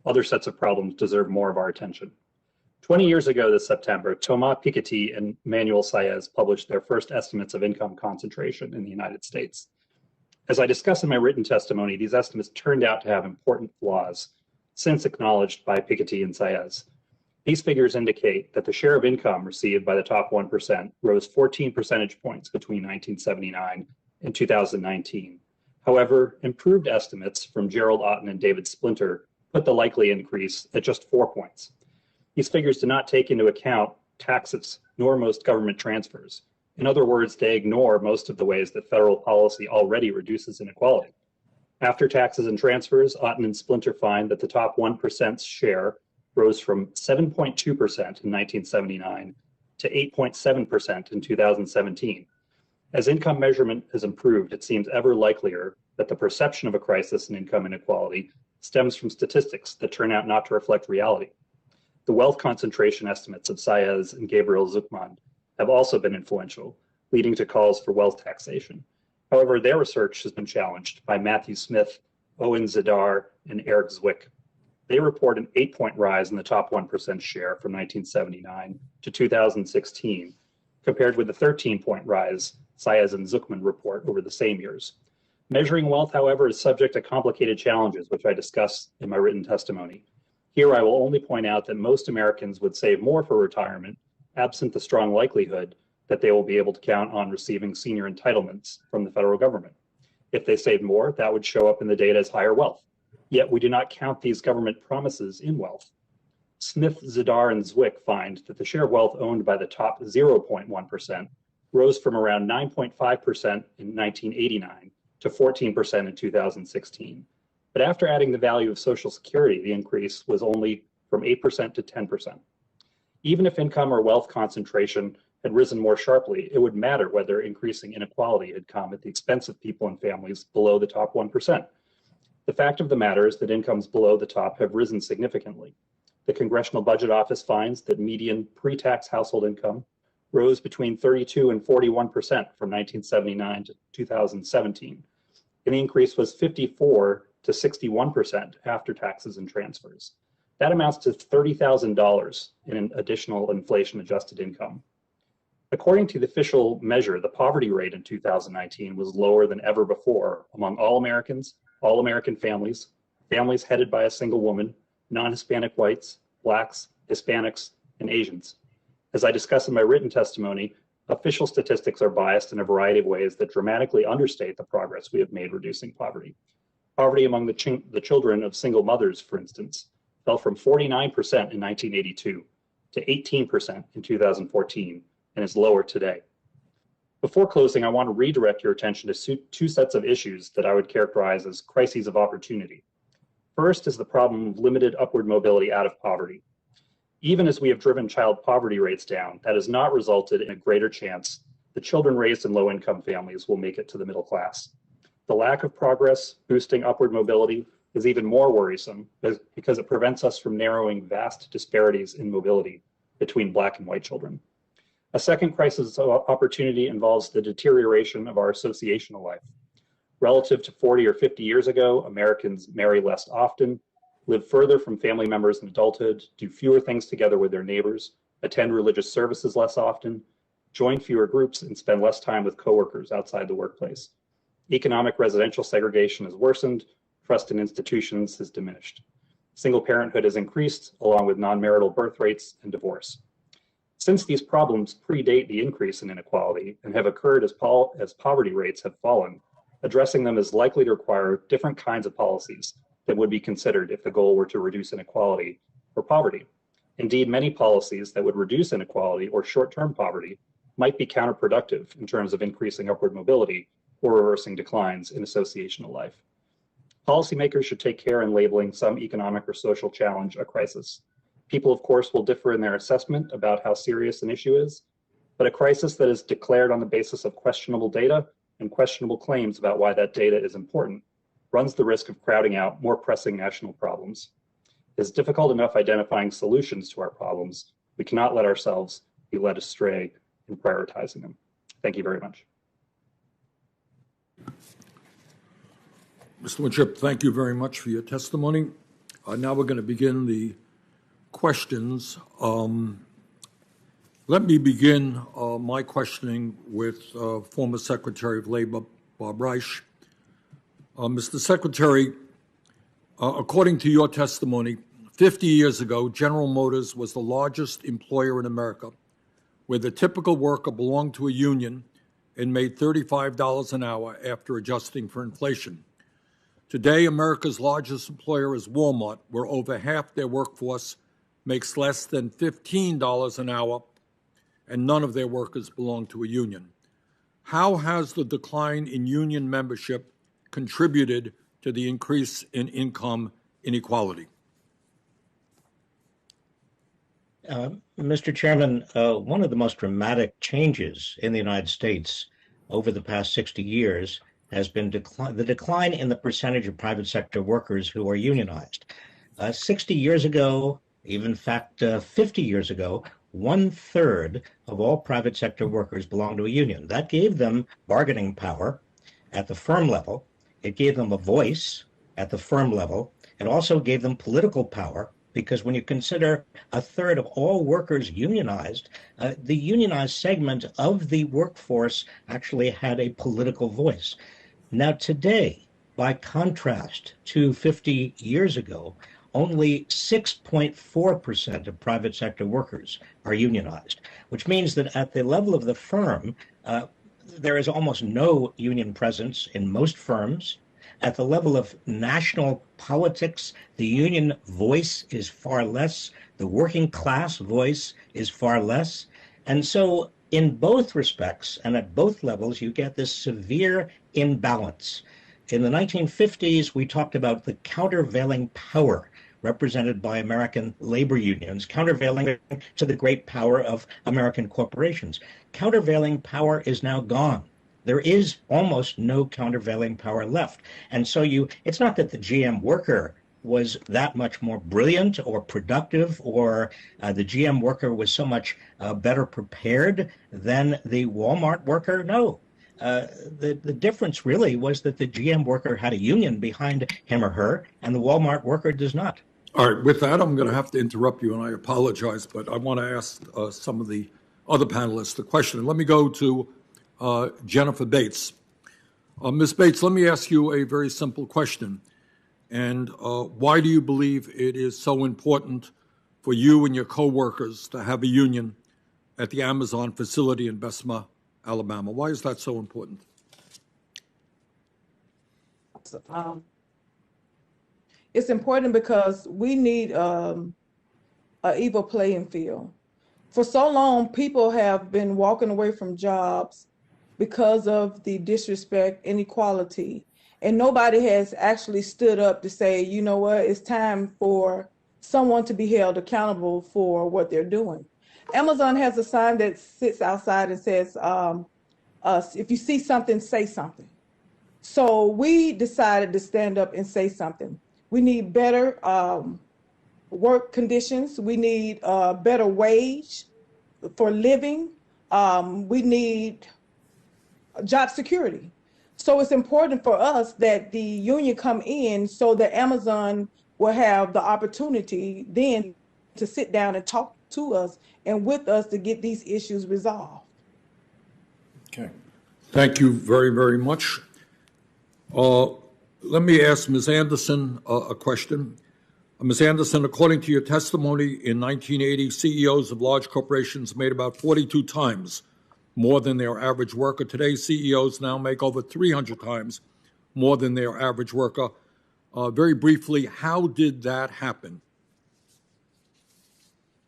Other sets of problems deserve more of our attention. 20 years ago this September, Thomas Piketty and Manuel Saez published their first estimates of income concentration in the United States. As I discuss in my written testimony, these estimates turned out to have important flaws, since acknowledged by Piketty and Saez. These figures indicate that the share of income received by the top 1% rose 14 percentage points between 1979 and 2019. However, improved estimates from Gerald Otten and David Splinter put the likely increase at just 4 points. These figures do not take into account taxes, nor most government transfers. In other words, they ignore most of the ways that federal policy already reduces inequality. After taxes and transfers, Otten and Splinter find that the top 1%'s share rose from 7.2% in 1979 to 8.7% in 2017. As income measurement has improved, it seems ever likelier that the perception of a crisis in income inequality stems from statistics that turn out not to reflect reality. The wealth concentration estimates of Saez and Gabriel Zucman have also been influential, leading to calls for wealth taxation. However, their research has been challenged by Matthew Smith, Owen Zidar, and Eric Zwick. They report an 8-point rise in the top 1% share from 1979 to 2016, compared with the 13-point rise Saez and Zucman report over the same years. Measuring wealth, however, is subject to complicated challenges, which I discuss in my written testimony. Here, I will only point out that most Americans would save more for retirement, absent the strong likelihood that they will be able to count on receiving senior entitlements from the federal government. If they save more, that would show up in the data as higher wealth. Yet we do not count these government promises in wealth. Smith, Zidar, and Zwick find that the share of wealth owned by the top 0.1% rose from around 9.5% in 1989 to 14% in 2016. But after adding the value of Social Security, the increase was only from 8% to 10%. Even if income or wealth concentration had risen more sharply, it would matter whether increasing inequality had come at the expense of people and families below the top 1%. The fact of the matter is that incomes below the top have risen significantly. The Congressional Budget Office finds that median pre-tax household income rose between 32 and 41% from 1979 to 2017. And the increase was 54 to 61% after taxes and transfers. That amounts to $30,000 in an additional inflation-adjusted income. According to the official measure, the poverty rate in 2019 was lower than ever before among all Americans, all American families, families headed by a single woman, non-Hispanic whites, Blacks, Hispanics, and Asians. As I discuss in my written testimony, official statistics are biased in a variety of ways that dramatically understate the progress we have made reducing poverty. Poverty among the children of single mothers, for instance, fell from 49% in 1982 to 18% in 2014 and is lower today. Before closing, I want to redirect your attention to two sets of issues that I would characterize as crises of opportunity. First is the problem of limited upward mobility out of poverty. Even as we have driven child poverty rates down, that has not resulted in a greater chance that children raised in low-income families will make it to the middle class. The lack of progress boosting upward mobility is even more worrisome because it prevents us from narrowing vast disparities in mobility between Black and white children. A second crisis of opportunity involves the deterioration of our associational life. Relative to 40 or 50 years ago, Americans marry less often, live further from family members in adulthood, do fewer things together with their neighbors, attend religious services less often, join fewer groups, and spend less time with coworkers outside the workplace. Economic residential segregation has worsened, trust in institutions has diminished. Single parenthood has increased, along with non-marital birth rates and divorce. Since these problems predate the increase in inequality and have occurred as poverty rates have fallen, addressing them is likely to require different kinds of policies that would be considered if the goal were to reduce inequality or poverty. Indeed, many policies that would reduce inequality or short-term poverty might be counterproductive in terms of increasing upward mobility or reversing declines in associational life. Policymakers should take care in labeling some economic or social challenge a crisis. People, of course, will differ in their assessment about how serious an issue is, but a crisis that is declared on the basis of questionable data and questionable claims about why that data is important runs the risk of crowding out more pressing national problems. It's difficult enough identifying solutions to our problems. We cannot let ourselves be led astray in prioritizing them. Thank you very much. Mr. Winship, thank you very much for your testimony. Now we're going to begin the questions. Let me begin my questioning with former Secretary of Labor, Bob Reich. Mr. Secretary, according to your testimony, 50 years ago, General Motors was the largest employer in America, where the typical worker belonged to a union and made $35 an hour after adjusting for inflation. Today, America's largest employer is Walmart, where over half their workforce makes less than $15 an hour, and none of their workers belong to a union. How has the decline in union membership contributed to the increase in income inequality? Mr. Chairman, one of the most dramatic changes in the United States over the past 60 years has been the decline in the percentage of private sector workers who are unionized. 60 years ago, even in fact 50 years ago, 1/3 of all private sector workers belonged to a union. That gave them bargaining power at the firm level. It gave them a voice at the firm level. It also gave them political power, because when you consider 1/3 of all workers unionized, the unionized segment of the workforce actually had a political voice. Now today, by contrast to 50 years ago, only 6.4% of private sector workers are unionized, which means that at the level of the firm, there is almost no union presence in most firms. At the level of national politics, the union voice is far less. The working class voice is far less. And so in both respects and at both levels, you get this severe imbalance. In the 1950s, we talked about the countervailing power represented by American labor unions, countervailing to the great power of American corporations. Countervailing power is now gone. There is almost no countervailing power left. And so it's not that the GM worker was that much more brilliant or productive, or the GM worker was so much better prepared than the Walmart worker. No. The difference really was that the GM worker had a union behind him or her, and the Walmart worker does not. All right, with that, I'm going to have to interrupt you, and I apologize, but I want to ask some of the other panelists the question. Let me go to Jennifer Bates. Ms. Bates, let me ask you a very simple question. And why do you believe it is so important for you and your coworkers to have a union at the Amazon facility in Bessemer, Alabama? Why is that so important? It's important because we need an equal playing field. For so long, people have been walking away from jobs because of the disrespect, inequality. And nobody has actually stood up to say, you know what, it's time for someone to be held accountable for what they're doing. Amazon has a sign that sits outside and says, if you see something, say something. So we decided to stand up and say something. We need better work conditions. We need better wage for living. We need job security. So it's important for us that the union come in so that Amazon will have the opportunity then to sit down and talk to us and with us to get these issues resolved. Okay. Thank you very, very much. Let me ask Ms. Anderson a question. Ms. Anderson, according to your testimony, in 1980, CEOs of large corporations made about 42 times more than their average worker. Today, CEOs now make over 300 times more than their average worker. Very briefly, how did that happen?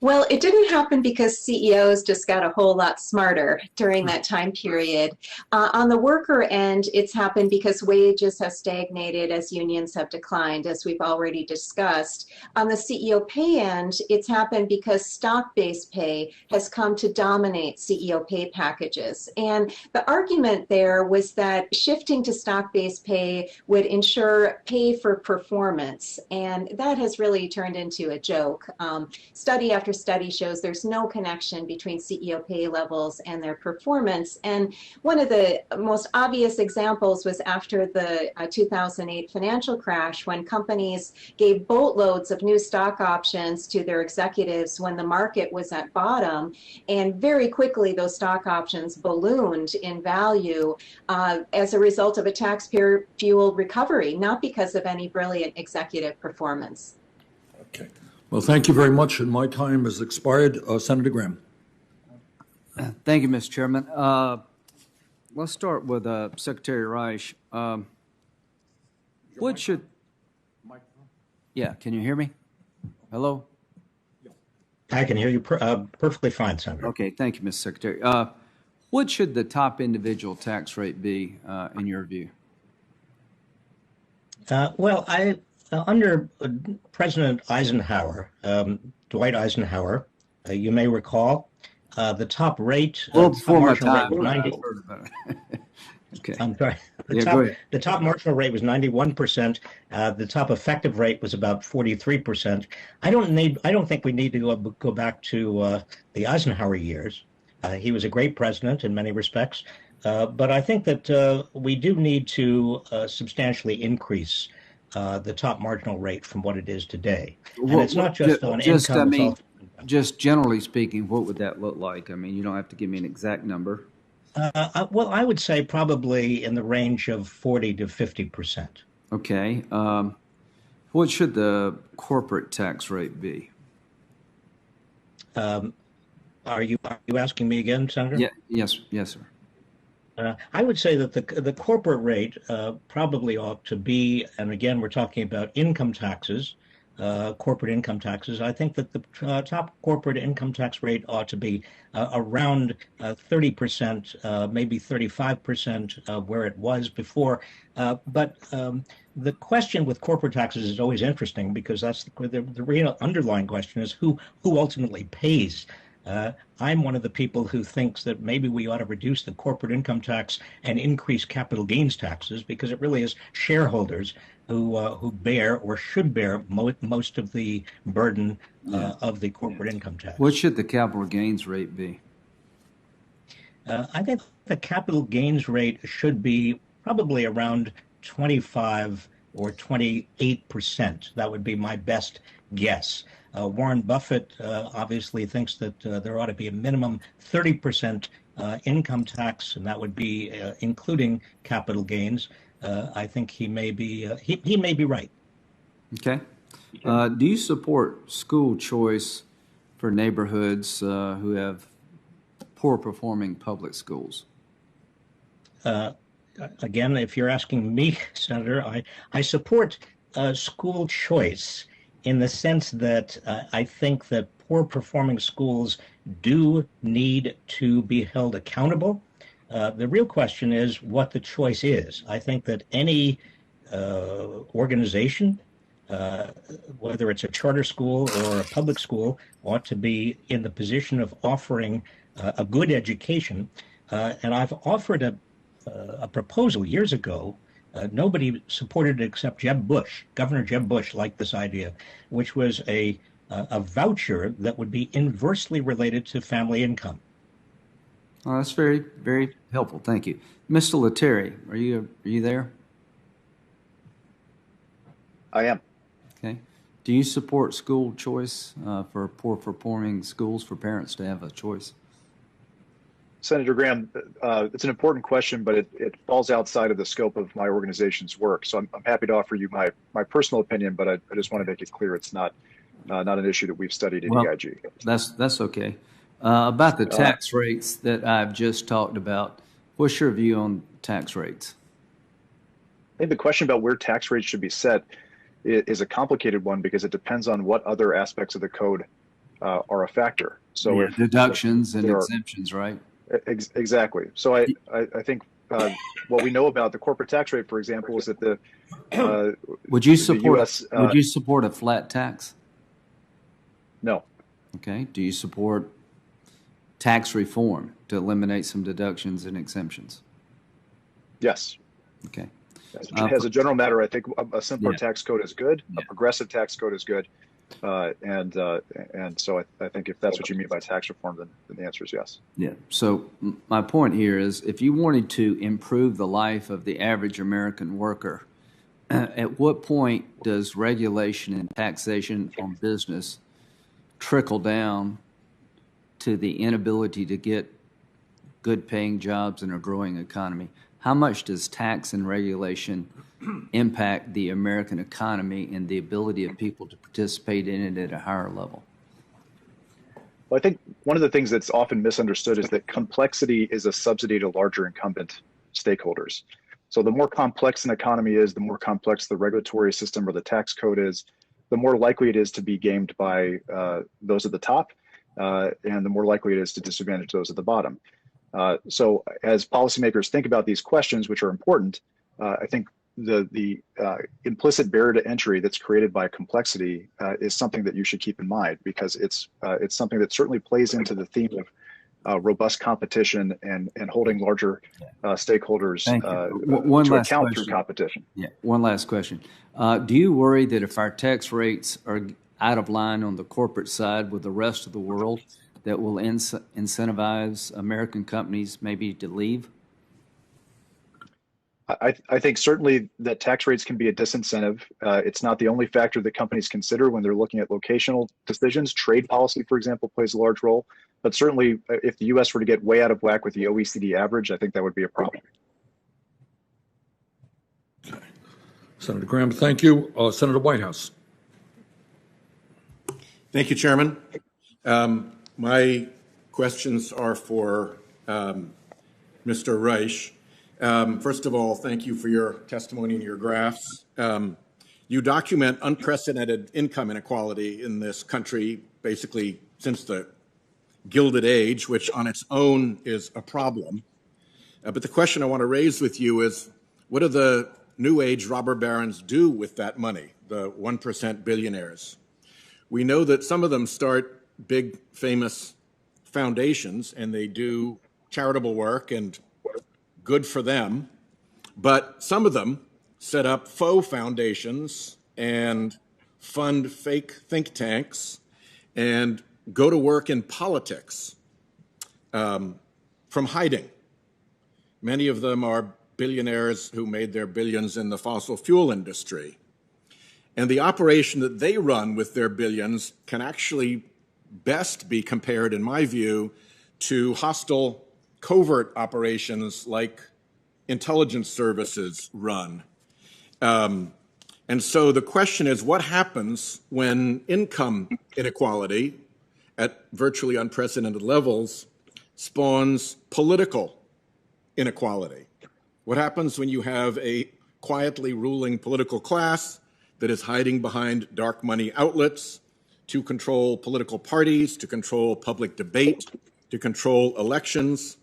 Well, it didn't happen because CEOs just got a whole lot smarter during that time period. On the worker end, it's happened because wages have stagnated as unions have declined, as we've already discussed. On the CEO pay end, it's happened because stock-based pay has come to dominate CEO pay packages. And the argument there was that shifting to stock-based pay would ensure pay for performance. And that has really turned into a joke. Study after study shows there's no connection between CEO pay levels and their performance. And one of the most obvious examples was after the 2008 financial crash, when companies gave boatloads of new stock options to their executives when the market was at bottom. And very quickly, those stock options ballooned in value as a result of a taxpayer-fueled recovery, not because of any brilliant executive performance. Okay. Well, thank you very much, and my time has expired. Senator Graham. Thank you, Mr. Chairman. Let's start with Secretary Reich. What should... Yeah, can you hear me? Hello? I can hear you perfectly fine, Senator. Okay, thank you, Mr. Secretary. What should the top individual tax rate be, in your view? Well, under President Eisenhower, Dwight Eisenhower, you may recall, the top rate. Well, before my time. Was 90. Okay. I'm sorry. The top marginal rate was 91%. The top effective rate was about 43%. I don't think we need to go back to the Eisenhower years. He was a great president in many respects, but I think that we do need to substantially increase the top marginal rate from what it is today. And it's not just on income. I mean, just generally speaking, what would that look like? I mean, you don't have to give me an exact number. Well, I would say probably in the range of 40 to 50%. Okay. What should the corporate tax rate be? Are you asking me again, Senator? Yeah. Yes, sir. I would say that the corporate rate probably ought to be, and again, we're talking about income taxes, corporate income taxes. I think that the top corporate income tax rate ought to be around 30%, maybe 35% of where it was before. But the question with corporate taxes is always interesting, because that's the real underlying question is who ultimately pays. I'm one of the people who thinks that maybe we ought to reduce the corporate income tax and increase capital gains taxes, because it really is shareholders who bear or should bear most of the burden of the corporate income tax. What should the capital gains rate be? I think the capital gains rate should be probably around 25 or 28%. That would be my best guess. Warren Buffett obviously thinks that there ought to be a minimum 30% income tax, and that would be including capital gains. I think he may be right. Okay. Do you support school choice for neighborhoods who have poor performing public schools? Again, if you're asking me, Senator, I support school choice in the sense that I think that poor performing schools do need to be held accountable. The real question is what the choice is. I think that any organization, whether it's a charter school or a public school, ought to be in the position of offering a good education. And I've offered a proposal years ago. Nobody supported it except Jeb Bush. Governor Jeb Bush liked this idea, which was a voucher that would be inversely related to family income. Well, that's very, very helpful. Thank you. Mr. Letieri, are you there? I am. Okay. Do you support school choice for poor performing schools for parents to have a choice? Senator Graham, it's an important question, but it falls outside of the scope of my organization's work. So I'm happy to offer you my personal opinion, but I just want to make it clear it's not an issue that we've studied in EIG. That's okay. About the tax rates that I've just talked about, what's your view on tax rates? I think the question about where tax rates should be set is a complicated one because it depends on what other aspects of the code are a factor. So if deductions and exemptions, right? Exactly. So I think what we know about the corporate tax rate, for example, is that the would you support US, would you support a flat tax? No. Okay. Do you support tax reform to eliminate some deductions and exemptions? Yes. Okay. As a general matter, I think a simpler tax code is good. A progressive tax code is good. And so I think if that's what you mean by tax reform, then the answer is yes. Yeah. So my point here is if you wanted to improve the life of the average American worker, at what point does regulation and taxation on business trickle down to the inability to get good paying jobs in a growing economy? How much does tax and regulation impact the American economy and the ability of people to participate in it at a higher level? Well, I think one of the things that's often misunderstood is that complexity is a subsidy to larger incumbent stakeholders. So the more complex an economy is, the more complex the regulatory system or the tax code is, the more likely it is to be gamed by those at the top, and the more likely it is to disadvantage those at the bottom. So as policymakers think about these questions, which are important, I think the implicit barrier to entry that's created by complexity is something that you should keep in mind because it's something that certainly plays into the theme of robust competition and holding larger stakeholders to account through competition. Yeah. One last question. Do you worry that if our tax rates are out of line on the corporate side with the rest of the world, that will incentivize American companies maybe to leave? I think certainly that tax rates can be a disincentive. It's not the only factor that companies consider when they're looking at locational decisions. Trade policy, for example, plays a large role. But certainly, if the U.S. were to get way out of whack with the OECD average, I think that would be a problem. Okay. Senator Graham, thank you. Senator Whitehouse. Thank you, Chairman. My questions are for Mr. Reich. First of all, thank you for your testimony and your graphs. You document unprecedented income inequality in this country, basically since the Gilded Age, which on its own is a problem. But the question I want to raise with you is, what do the New Age robber barons do with that money, the 1% billionaires? We know that some of them start big, famous foundations, and they do charitable work, and good for them. But some of them set up faux foundations and fund fake think tanks and go to work in politics from hiding. Many of them are billionaires who made their billions in the fossil fuel industry. And the operation that they run with their billions can actually best be compared, in my view, to hostile covert operations like intelligence services run. And so the question is, what happens when income inequality at virtually unprecedented levels spawns political inequality? What happens when you have a quietly ruling political class that is hiding behind dark money outlets to control political parties, to control public debate, to control elections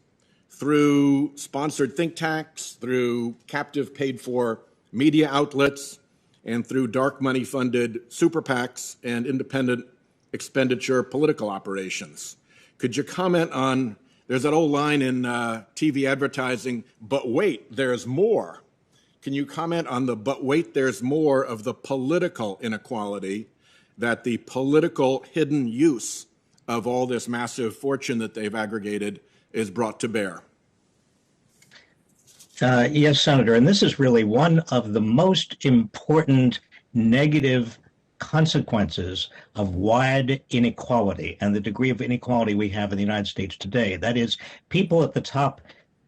through sponsored think tanks, through captive paid-for media outlets, and through dark money-funded super PACs and independent expenditure political operations. Could you comment on, there's that old line in TV advertising, but wait, there's more. Can you comment on the but wait, there's more of the political inequality that the political hidden use of all this massive fortune that they've aggregated is brought to bear? Yes, Senator, and this is really one of the most important negative consequences of wide inequality and the degree of inequality we have in the United States today. That is, people at the top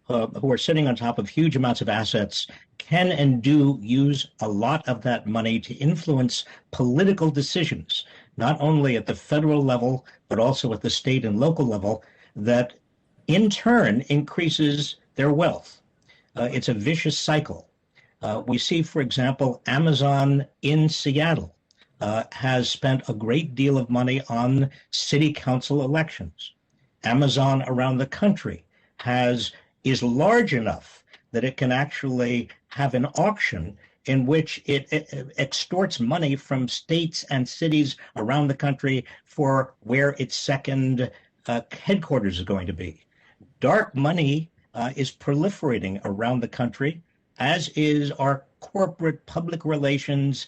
who are sitting on top of huge amounts of assets can and do use a lot of that money to influence political decisions, not only at the federal level, but also at the state and local level, that in turn increases their wealth. It's a vicious cycle. We see, for example, Amazon in Seattle has spent a great deal of money on city council elections. Amazon around the country is large enough that it can actually have an auction in which it extorts money from states and cities around the country for where its second headquarters is going to be. Dark money is proliferating around the country, as is our corporate public relations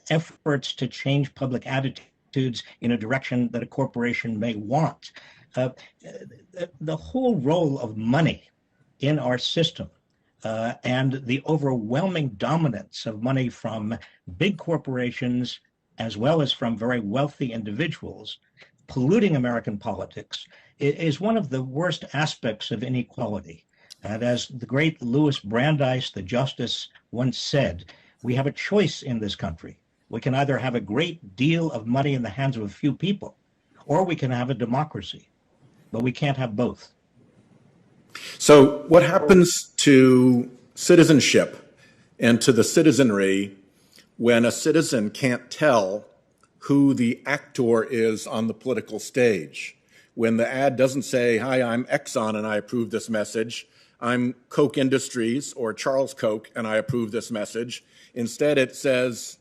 efforts to change public attitudes in a direction that a corporation may want. The whole role of money in our system and the overwhelming dominance of money from big corporations as well as from very wealthy individuals polluting American politics is one of the worst aspects of inequality. And as the great Louis Brandeis, the justice, once said, we have a choice in this country. We can either have a great deal of money in the hands of a few people, or we can have a democracy, but we can't have both. So what happens to citizenship and to the citizenry when a citizen can't tell who the actor is on the political stage? When the ad doesn't say, hi, I'm Exxon and I approve this message, I'm Koch Industries or Charles Koch and I approve this message. Instead, it says,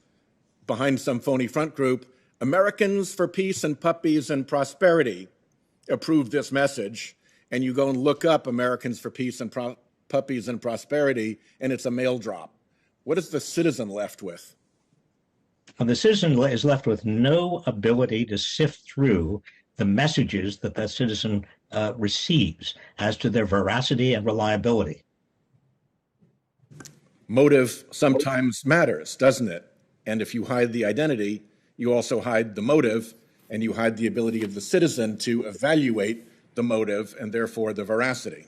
behind some phony front group, Americans for Peace and Puppies and Prosperity approve this message. And you go and look up Americans for Peace and Puppies and Prosperity, and it's a mail drop. What is the citizen left with? Well, the citizen is left with no ability to sift through the messages that that citizen receives as to their veracity and reliability. Motive sometimes matters, doesn't it? And if you hide the identity, you also hide the motive, and you hide the ability of the citizen to evaluate the motive and therefore the veracity.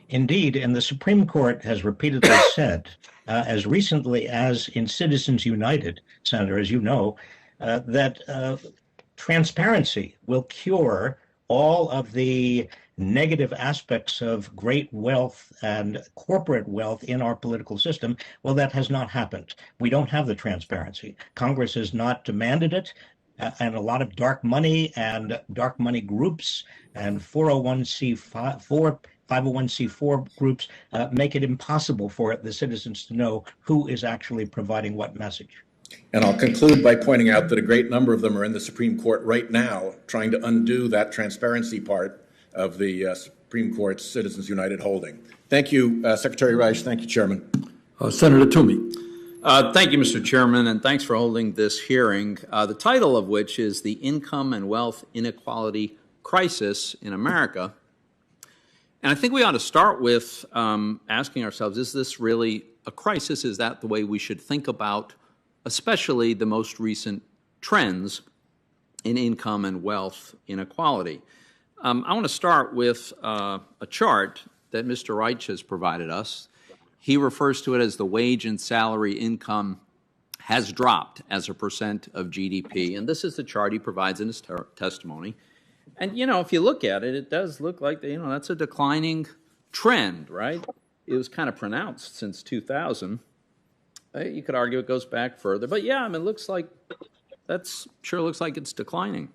Indeed, and the Supreme Court has repeatedly said, as recently as in Citizens United, Senator, as you know, that transparency will cure all of the negative aspects of great wealth and corporate wealth in our political system. Well, that has not happened. We don't have the transparency. Congress has not demanded it. And a lot of dark money and dark money groups and 501c4 groups make it impossible for the citizens to know who is actually providing what message. And I'll conclude by pointing out that a great number of them are in the Supreme Court right now trying to undo that transparency part of the Supreme Court's Citizens United holding. Thank you, Secretary Reich. Thank you, Chairman. Senator Toomey. Thank you, Mr. Chairman, and thanks for holding this hearing, the title of which is The Income and Wealth Inequality Crisis in America. And I think we ought to start with asking ourselves, is this really a crisis? Is that the way we should think about especially the most recent trends in income and wealth inequality? I want to start with a chart that Mr. Reich has provided us. He refers to it as the wage and salary income has dropped as a percent of GDP. And this is the chart he provides in his testimony. And, if you look at it, it does look like, that's a declining trend, right? It was kind of pronounced since 2000. You could argue it goes back further. But, it looks like sure looks like it's declining.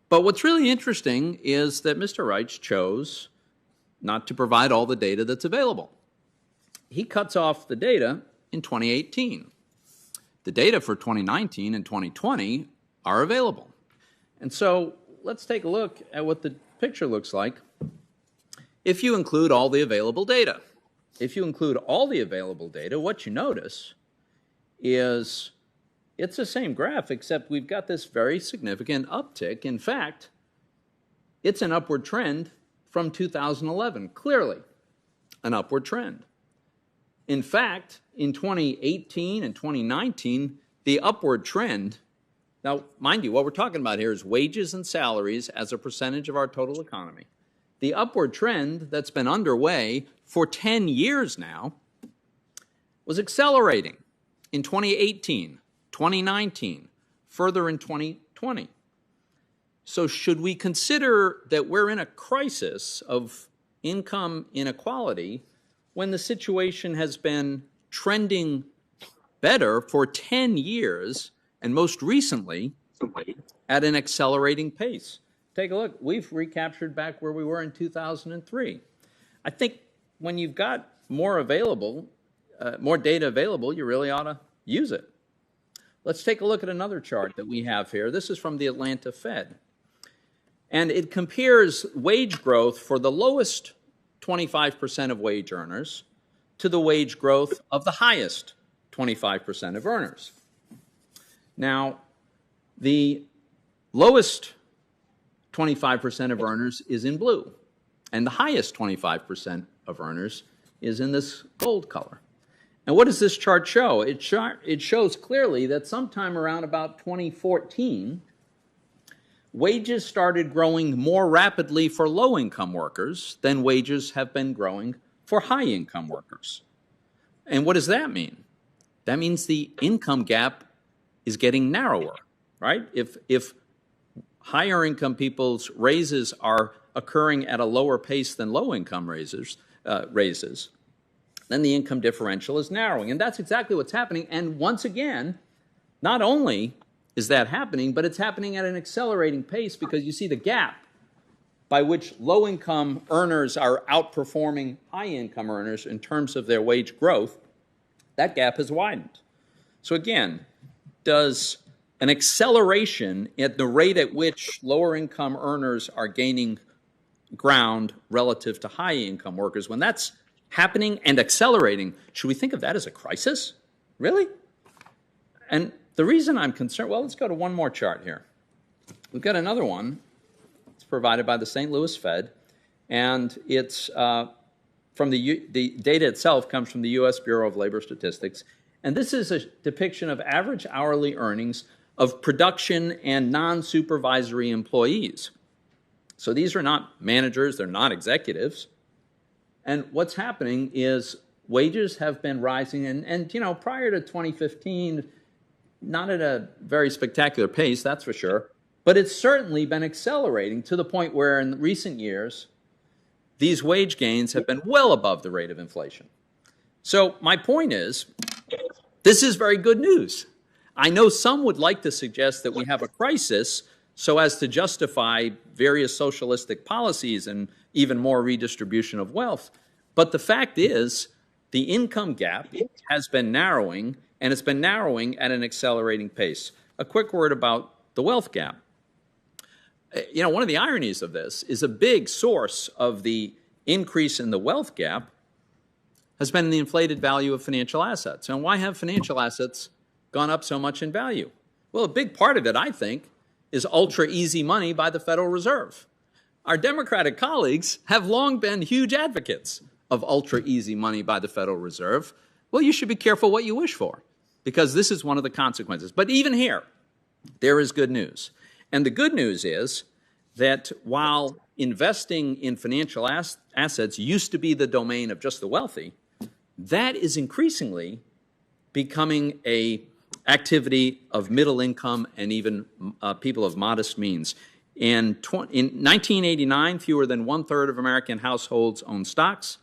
But what's really interesting is that Mr. Reich chose not to provide all the data that's available. He cuts off the data in 2018. The data for 2019 and 2020 are available. And so let's take a look at what the picture looks like if you include all the available data. If you include all the available data, what you notice is it's the same graph, except we've got this very significant uptick. In fact, it's an upward trend from 2011, clearly an upward trend. In fact, in 2018 and 2019, the upward trend, now, mind you, what we're talking about here is wages and salaries as a percentage of our total economy. The upward trend that's been underway for 10 years now was accelerating in 2018, 2019, further in 2020. So should we consider that we're in a crisis of income inequality when the situation has been trending better for 10 years and most recently at an accelerating pace? Take a look. We've recaptured back where we were in 2003. I think when you've got more data available, you really ought to use it. Let's take a look at another chart that we have here. This is from the Atlanta Fed. And it compares wage growth for the lowest 25% of wage earners to the wage growth of the highest 25% of earners. Now, the lowest 25% of earners is in blue, and the highest 25% of earners is in this gold color. And what does this chart show? It shows clearly that sometime around about 2014, wages started growing more rapidly for low-income workers than wages have been growing for high-income workers. And what does that mean? That means the income gap is getting narrower, right? If higher income people's raises are occurring at a lower pace than low income raises, then the income differential is narrowing. And that's exactly what's happening. And once again, not only is that happening, but it's happening at an accelerating pace because you see the gap by which low income earners are outperforming high income earners in terms of their wage growth. That gap has widened. So again, does an acceleration at the rate at which lower income earners are gaining ground relative to high income workers, when that's happening and accelerating, should we think of that as a crisis? Really? And the reason I'm concerned, well, let's go to one more chart here. We've got another one. It's provided by the St. Louis Fed, and it's from the data itself comes from the U.S. Bureau of Labor Statistics. And this is a depiction of average hourly earnings of production and non-supervisory employees. So these are not managers, they're not executives. And what's happening is wages have been rising, and you know, prior to 2015, not at a very spectacular pace, that's for sure, but it's certainly been accelerating to the point where in recent years, these wage gains have been well above the rate of inflation. So my point is, this is very good news. I know some would like to suggest that we have a crisis so as to justify various socialistic policies and even more redistribution of wealth. But the fact is, the income gap has been narrowing, and it's been narrowing at an accelerating pace. A quick word about the wealth gap. You know, one of the ironies of this is a big source of the increase in the wealth gap has been the inflated value of financial assets. And why have financial assets gone up so much in value? Well, a big part of it, I think, is ultra easy money by the Federal Reserve. Our Democratic colleagues have long been huge advocates of ultra easy money by the Federal Reserve. Well, you should be careful what you wish for, because this is one of the consequences. But even here, there is good news. And the good news is that while investing in financial assets used to be the domain of just the wealthy, that is increasingly becoming an activity of middle income and even people of modest means. In 1989, fewer than 1/3 of American households owned stocks.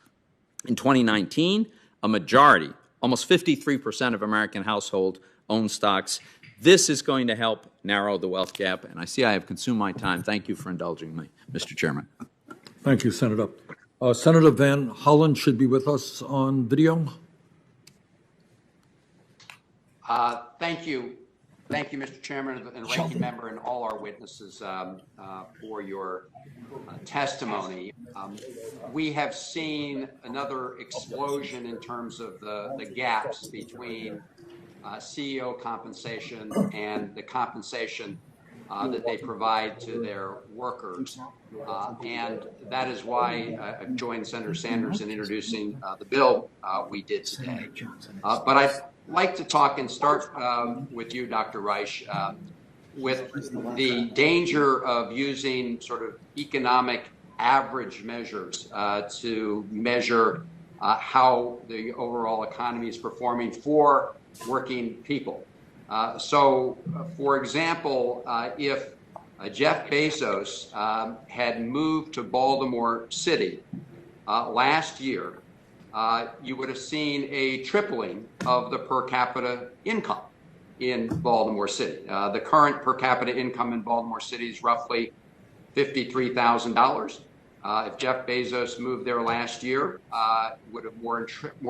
In 2019, a majority, almost 53% of American households own stocks. This is going to help narrow the wealth gap, and I see I have consumed my time. Thank you for indulging me, Mr. Chairman. Thank you, Senator. Senator Van Hollen should be with us on video. Thank you. Thank you, Mr. Chairman and Ranking Member and all our witnesses for your testimony. We have seen another explosion in terms of the gaps between CEO compensation and the compensation that they provide to their workers. And that is why I joined Senator Sanders in introducing the bill we did today. But I'd like to talk and start with you, Dr. Reich, with the danger of using sort of economic average measures to measure how the overall economy is performing for working people. For example, if Jeff Bezos had moved to Baltimore City last year, you would have seen a tripling of the per capita income in Baltimore City. The current per capita income in Baltimore City is roughly $53,000. If Jeff Bezos moved there last year, would have more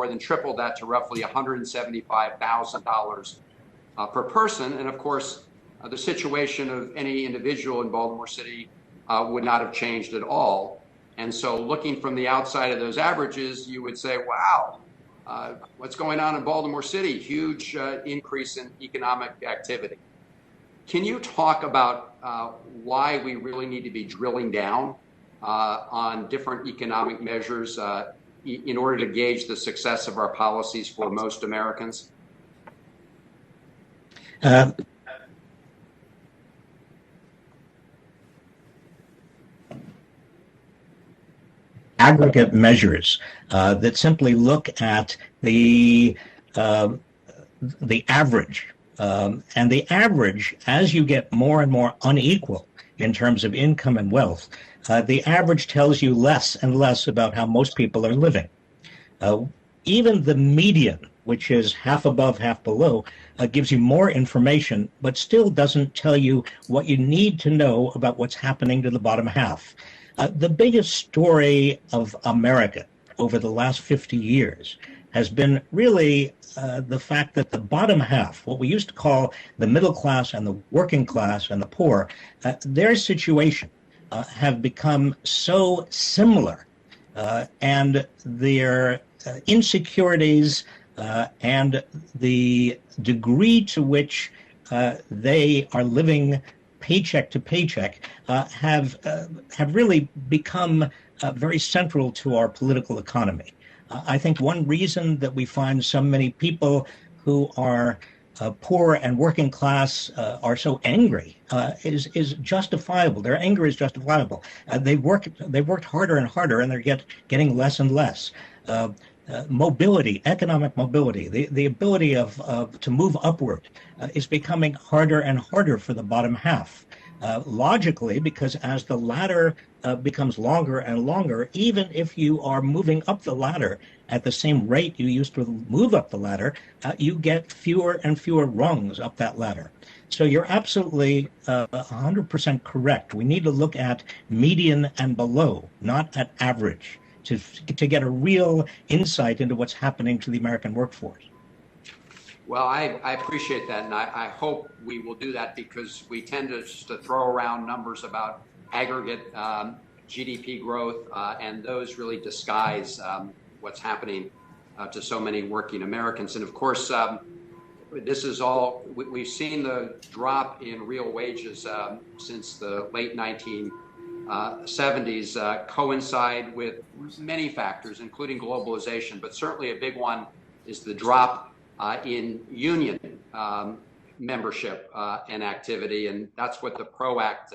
than tripled that to roughly $175,000 per person. And of course, the situation of any individual in Baltimore City would not have changed at all. And so looking from the outside of those averages, you would say, wow, what's going on in Baltimore City? Huge increase in economic activity. Can you talk about why we really need to be drilling down on different economic measures in order to gauge the success of our policies for most Americans? Aggregate measures that simply look at the average, and the average, as you get more and more unequal in terms of income and wealth, the average tells you less and less about how most people are living. Even the median, which is half above, half below, gives you more information, but still doesn't tell you what you need to know about what's happening to the bottom half. The biggest story of America over the last 50 years has been really the fact that the bottom half, what we used to call the middle class and the working class and the poor, their situation have become so similar, and their insecurities and the degree to which they are living paycheck to paycheck have really become very central to our political economy. I think one reason that we find so many people who are poor and working class are so angry is justifiable. Their anger is justifiable. They've worked harder and harder, and they're getting less and less. Mobility, economic mobility, the ability to move upward is becoming harder and harder for the bottom half. Logically, because as the ladder becomes longer and longer, even if you are moving up the ladder at the same rate you used to move up the ladder, you get fewer and fewer rungs up that ladder. So you're absolutely 100% correct. We need to look at median and below, not at average, to get a real insight into what's happening to the American workforce. Well, I appreciate that, and I hope we will do that, because we tend to just to throw around numbers about aggregate GDP growth, and those really disguise what's happening to so many working Americans. And of course, this is all, we've seen the drop in real wages since the late 1970s coincide with many factors, including globalization, but certainly a big one is the drop in union membership and activity, and that's what the PRO Act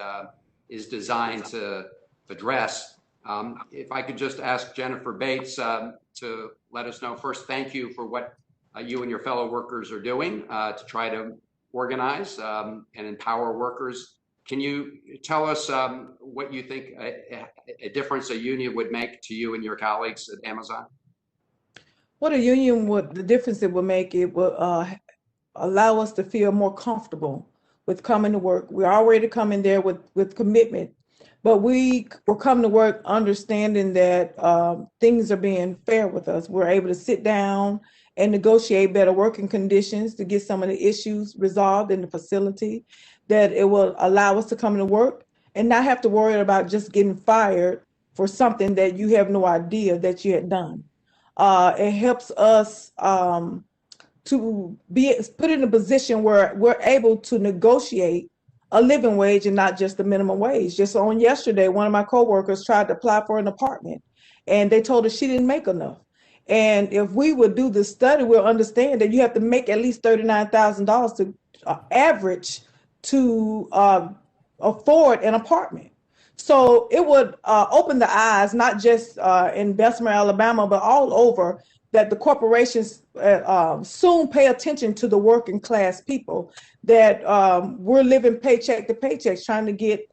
is designed to address. If I could just ask Jennifer Bates to let us know, first, thank you for what you and your fellow workers are doing to try to organize and empower workers. Can you tell us what you think a difference a union would make to you and your colleagues at Amazon? What a union would, the difference it would make, it would allow us to feel more comfortable with coming to work. We're already coming there with commitment, but we will come to work understanding that things are being fair with us. We're able to sit down and negotiate better working conditions to get some of the issues resolved in the facility, that it will allow us to come to work and not have to worry about just getting fired for something that you have no idea that you had done. It helps us to be put in a position where we're able to negotiate a living wage and not just the minimum wage. Just on yesterday, one of my coworkers tried to apply for an apartment and they told her she didn't make enough. And if we would do the study, we'll understand that you have to make at least $39,000 to average to afford an apartment. So it would open the eyes, not just in Bessemer, Alabama, but all over, that the corporations soon pay attention to the working class people, that we're living paycheck to paycheck, trying to get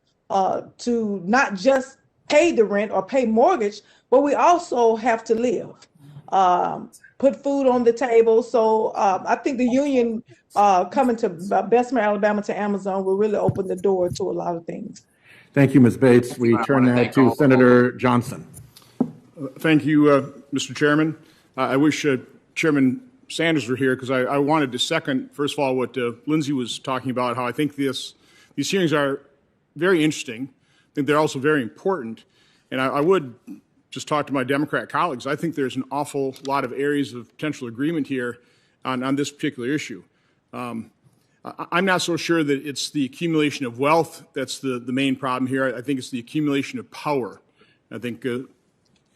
to not just pay the rent or pay mortgage, but we also have to live, put food on the table. So I think the union coming to Bessemer, Alabama to Amazon will really open the door to a lot of things. Thank you, Ms. Bates. We turn now to Senator Johnson. Thank you, Mr. Chairman. I wish Chairman Sanders were here, because I wanted to second, first of all, what Lindsay was talking about, how I think these hearings are very interesting. I think they're also very important. And I would just talk to my Democrat colleagues. I think there's an awful lot of areas of potential agreement here on this particular issue. I'm not so sure that it's the accumulation of wealth that's the main problem here. I think it's the accumulation of power. I think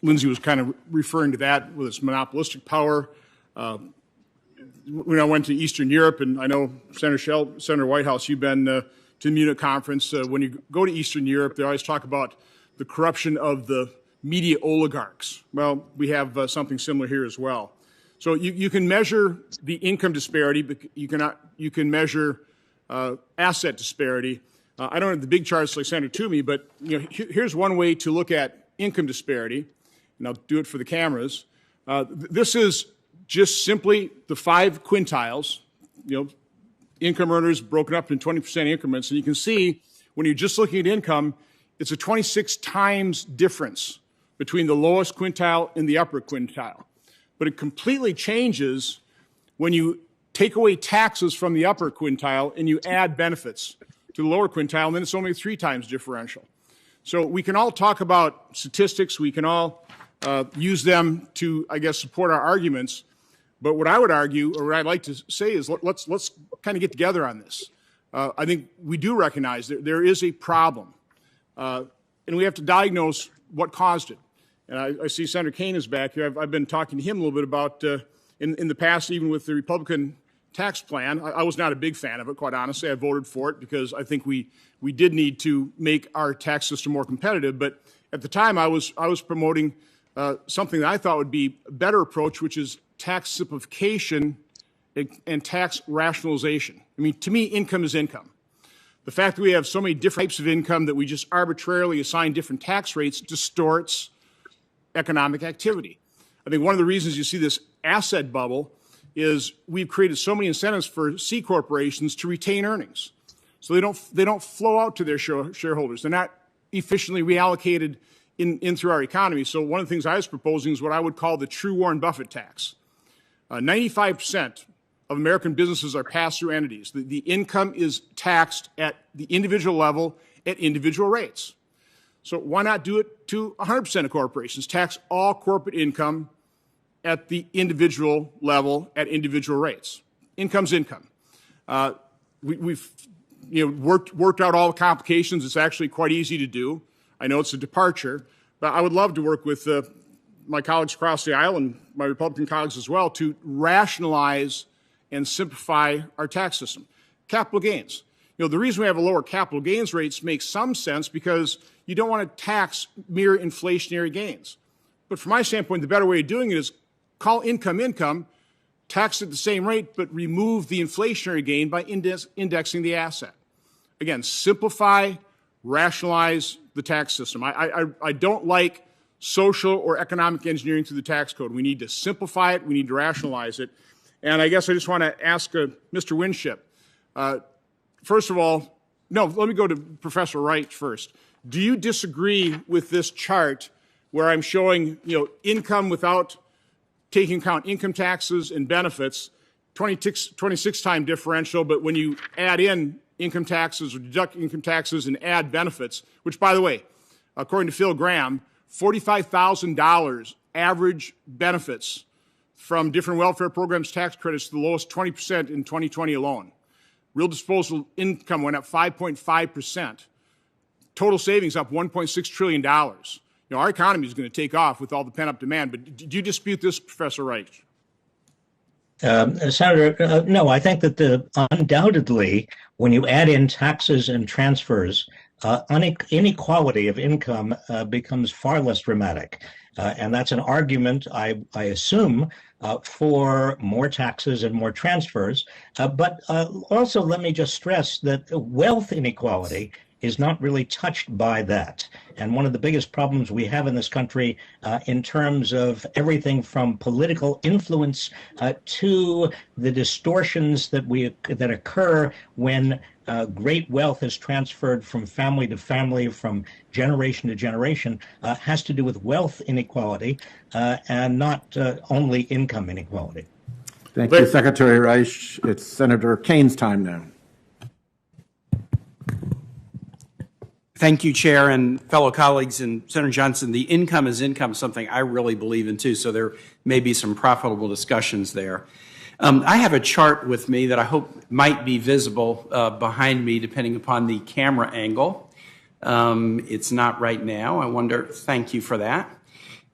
Lindsay was kind of referring to that with its monopolistic power. When I went to Eastern Europe, and I know Senator Whitehouse, you've been to the Munich conference. When you go to Eastern Europe, they always talk about the corruption of the media oligarchs. Well, we have something similar here as well. So you can measure the income disparity, but you can measure asset disparity. I don't have the big charts like Senator Toomey, but here's one way to look at income disparity, and I'll do it for the cameras. This is just simply the 5 quintiles, income earners broken up in 20% increments, and you can see when you're just looking at income, it's a 26 times difference between the lowest quintile and the upper quintile. But it completely changes when you take away taxes from the upper quintile and you add benefits to the lower quintile, and then it's only 3 times differential. So we can all talk about statistics, we can all use them to, I guess, support our arguments, but what I would argue, or what I'd like to say is let's kind of get together on this. I think we do recognize that there is a problem, and we have to diagnose what caused it. And I see Senator Kaine is back here. I've been talking to him a little bit about, in the past, even with the Republican tax plan. I was not a big fan of it, quite honestly. I voted for it because I think we did need to make our tax system more competitive. But at the time, I was promoting something that I thought would be a better approach, which is tax simplification and tax rationalization. I mean, to me, income is income. The fact that we have so many different types of income that we just arbitrarily assign different tax rates distorts economic activity. I think one of the reasons you see this asset bubble is we've created so many incentives for C corporations to retain earnings. So they don't flow out to their shareholders. They're not efficiently reallocated in through our economy. So one of the things I was proposing is what I would call the true Warren Buffett tax. 95% of American businesses are pass-through entities. The income is taxed at the individual level at individual rates. So why not do it to 100% of corporations? Tax all corporate income at the individual level at individual rates. Income's income. We've worked out all the complications. It's actually quite easy to do. I know it's a departure, but I would love to work with my colleagues across the aisle and my Republican colleagues as well to rationalize and simplify our tax system. Capital gains. The reason we have a lower capital gains rates makes some sense because you don't want to tax mere inflationary gains. But from my standpoint, the better way of doing it is call income income, tax at the same rate, but remove the inflationary gain by indexing the asset. Again, simplify, rationalize the tax system. I don't like social or economic engineering through the tax code. We need to simplify it. We need to rationalize it. And I guess I just want to ask Mr. Winship. First of all, no, let me go to Professor Wright first. Do you disagree with this chart where I'm showing, income without taking account income taxes and benefits, 26 time differential, but when you add in income taxes or deduct income taxes and add benefits, which, by the way, according to Phil Graham, $45,000 average benefits from different welfare programs, tax credits, the lowest 20% in 2020 alone. Real disposable income went up 5.5%. Total savings up $1.6 trillion. Our economy is going to take off with all the pent-up demand, but do you dispute this, Professor Reich? Senator, no, I think that undoubtedly, when you add in taxes and transfers, inequality of income becomes far less dramatic. And that's an argument, I assume, for more taxes and more transfers. But also, let me just stress that wealth inequality is not really touched by that. And one of the biggest problems we have in this country in terms of everything from political influence to the distortions that occur when great wealth is transferred from family to family, from generation to generation, has to do with wealth inequality and not only income inequality. Thank you, Secretary Reich. It's Senator Kane's time now. Thank you, Chair and fellow colleagues. And Senator Johnson, the income is income, something I really believe in too, so there may be some profitable discussions there. I have a chart with me that I hope might be visible behind me depending upon the camera angle. It's not right now. I wonder, thank you for that.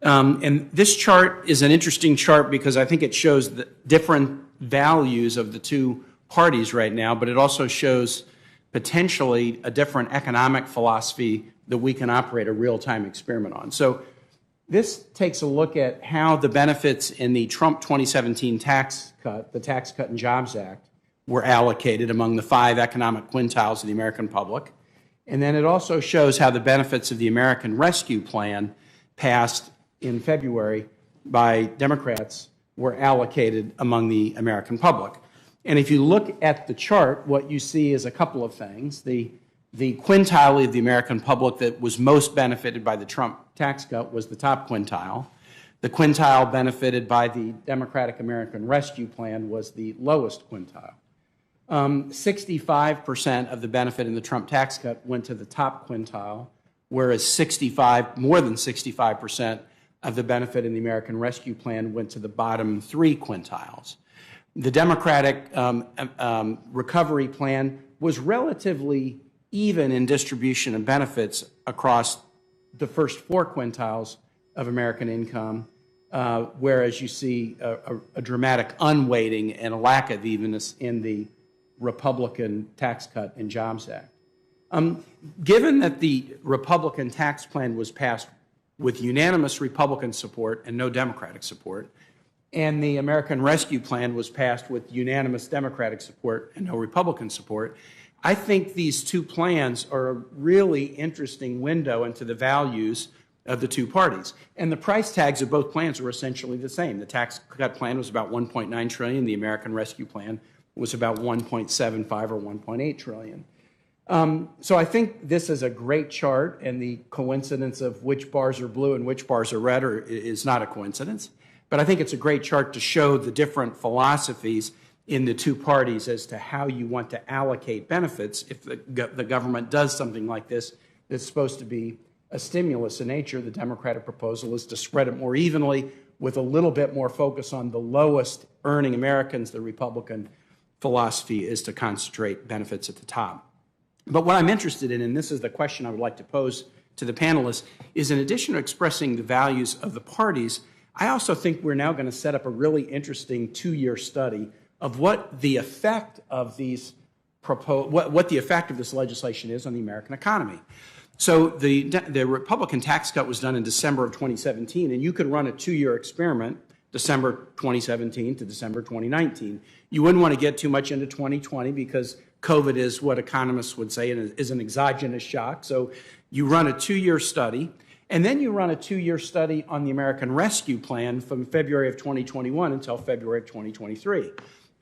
And this chart is an interesting chart because I think it shows the different values of the two parties right now, but it also shows potentially a different economic philosophy that we can operate a real-time experiment on. So this takes a look at how the benefits in the Trump 2017 tax cut, the Tax Cut and Jobs Act, were allocated among the 5 economic quintiles of the American public. And then it also shows how the benefits of the American Rescue Plan, passed in February by Democrats, were allocated among the American public. And if you look at the chart, what you see is a couple of things. The quintile of the American public that was most benefited by the Trump tax cut was the top quintile. The quintile benefited by the Democratic American Rescue Plan was the lowest quintile. 65% of the benefit in the Trump tax cut went to the top quintile, whereas more than 65% of the benefit in the American Rescue Plan went to the bottom 3 quintiles. The Democratic Recovery Plan was relatively even in distribution of benefits across the first 4 quintiles of American income, whereas you see a dramatic unweighting and a lack of evenness in the Republican Tax Cut and Jobs Act. Given that the Republican tax plan was passed with unanimous Republican support and no Democratic support, and the American Rescue Plan was passed with unanimous Democratic support and no Republican support, I think these two plans are a really interesting window into the values of the two parties. And the price tags of both plans were essentially the same. The tax cut plan was about $1.9 trillion. The American Rescue Plan was about $1.75 or $1.8 trillion. So I think this is a great chart, and the coincidence of which bars are blue and which bars are red is not a coincidence. But I think it's a great chart to show the different philosophies in the two parties as to how you want to allocate benefits if the government does something like this that's supposed to be a stimulus in nature. The Democratic proposal is to spread it more evenly with a little bit more focus on the lowest earning Americans. The Republican philosophy is to concentrate benefits at the top. But what I'm interested in, and this is the question I would like to pose to the panelists, is in addition to expressing the values of the parties, I also think we're now going to set up a really interesting 2-year study of what the effect of these what the effect of this legislation is on the American economy. So the Republican tax cut was done in December of 2017, and you could run a 2-year experiment, December 2017 to December 2019. You wouldn't want to get too much into 2020 because COVID is what economists would say is an exogenous shock. So you run a 2-year study, and then you run a 2-year study on the American Rescue Plan from February of 2021 until February of 2023.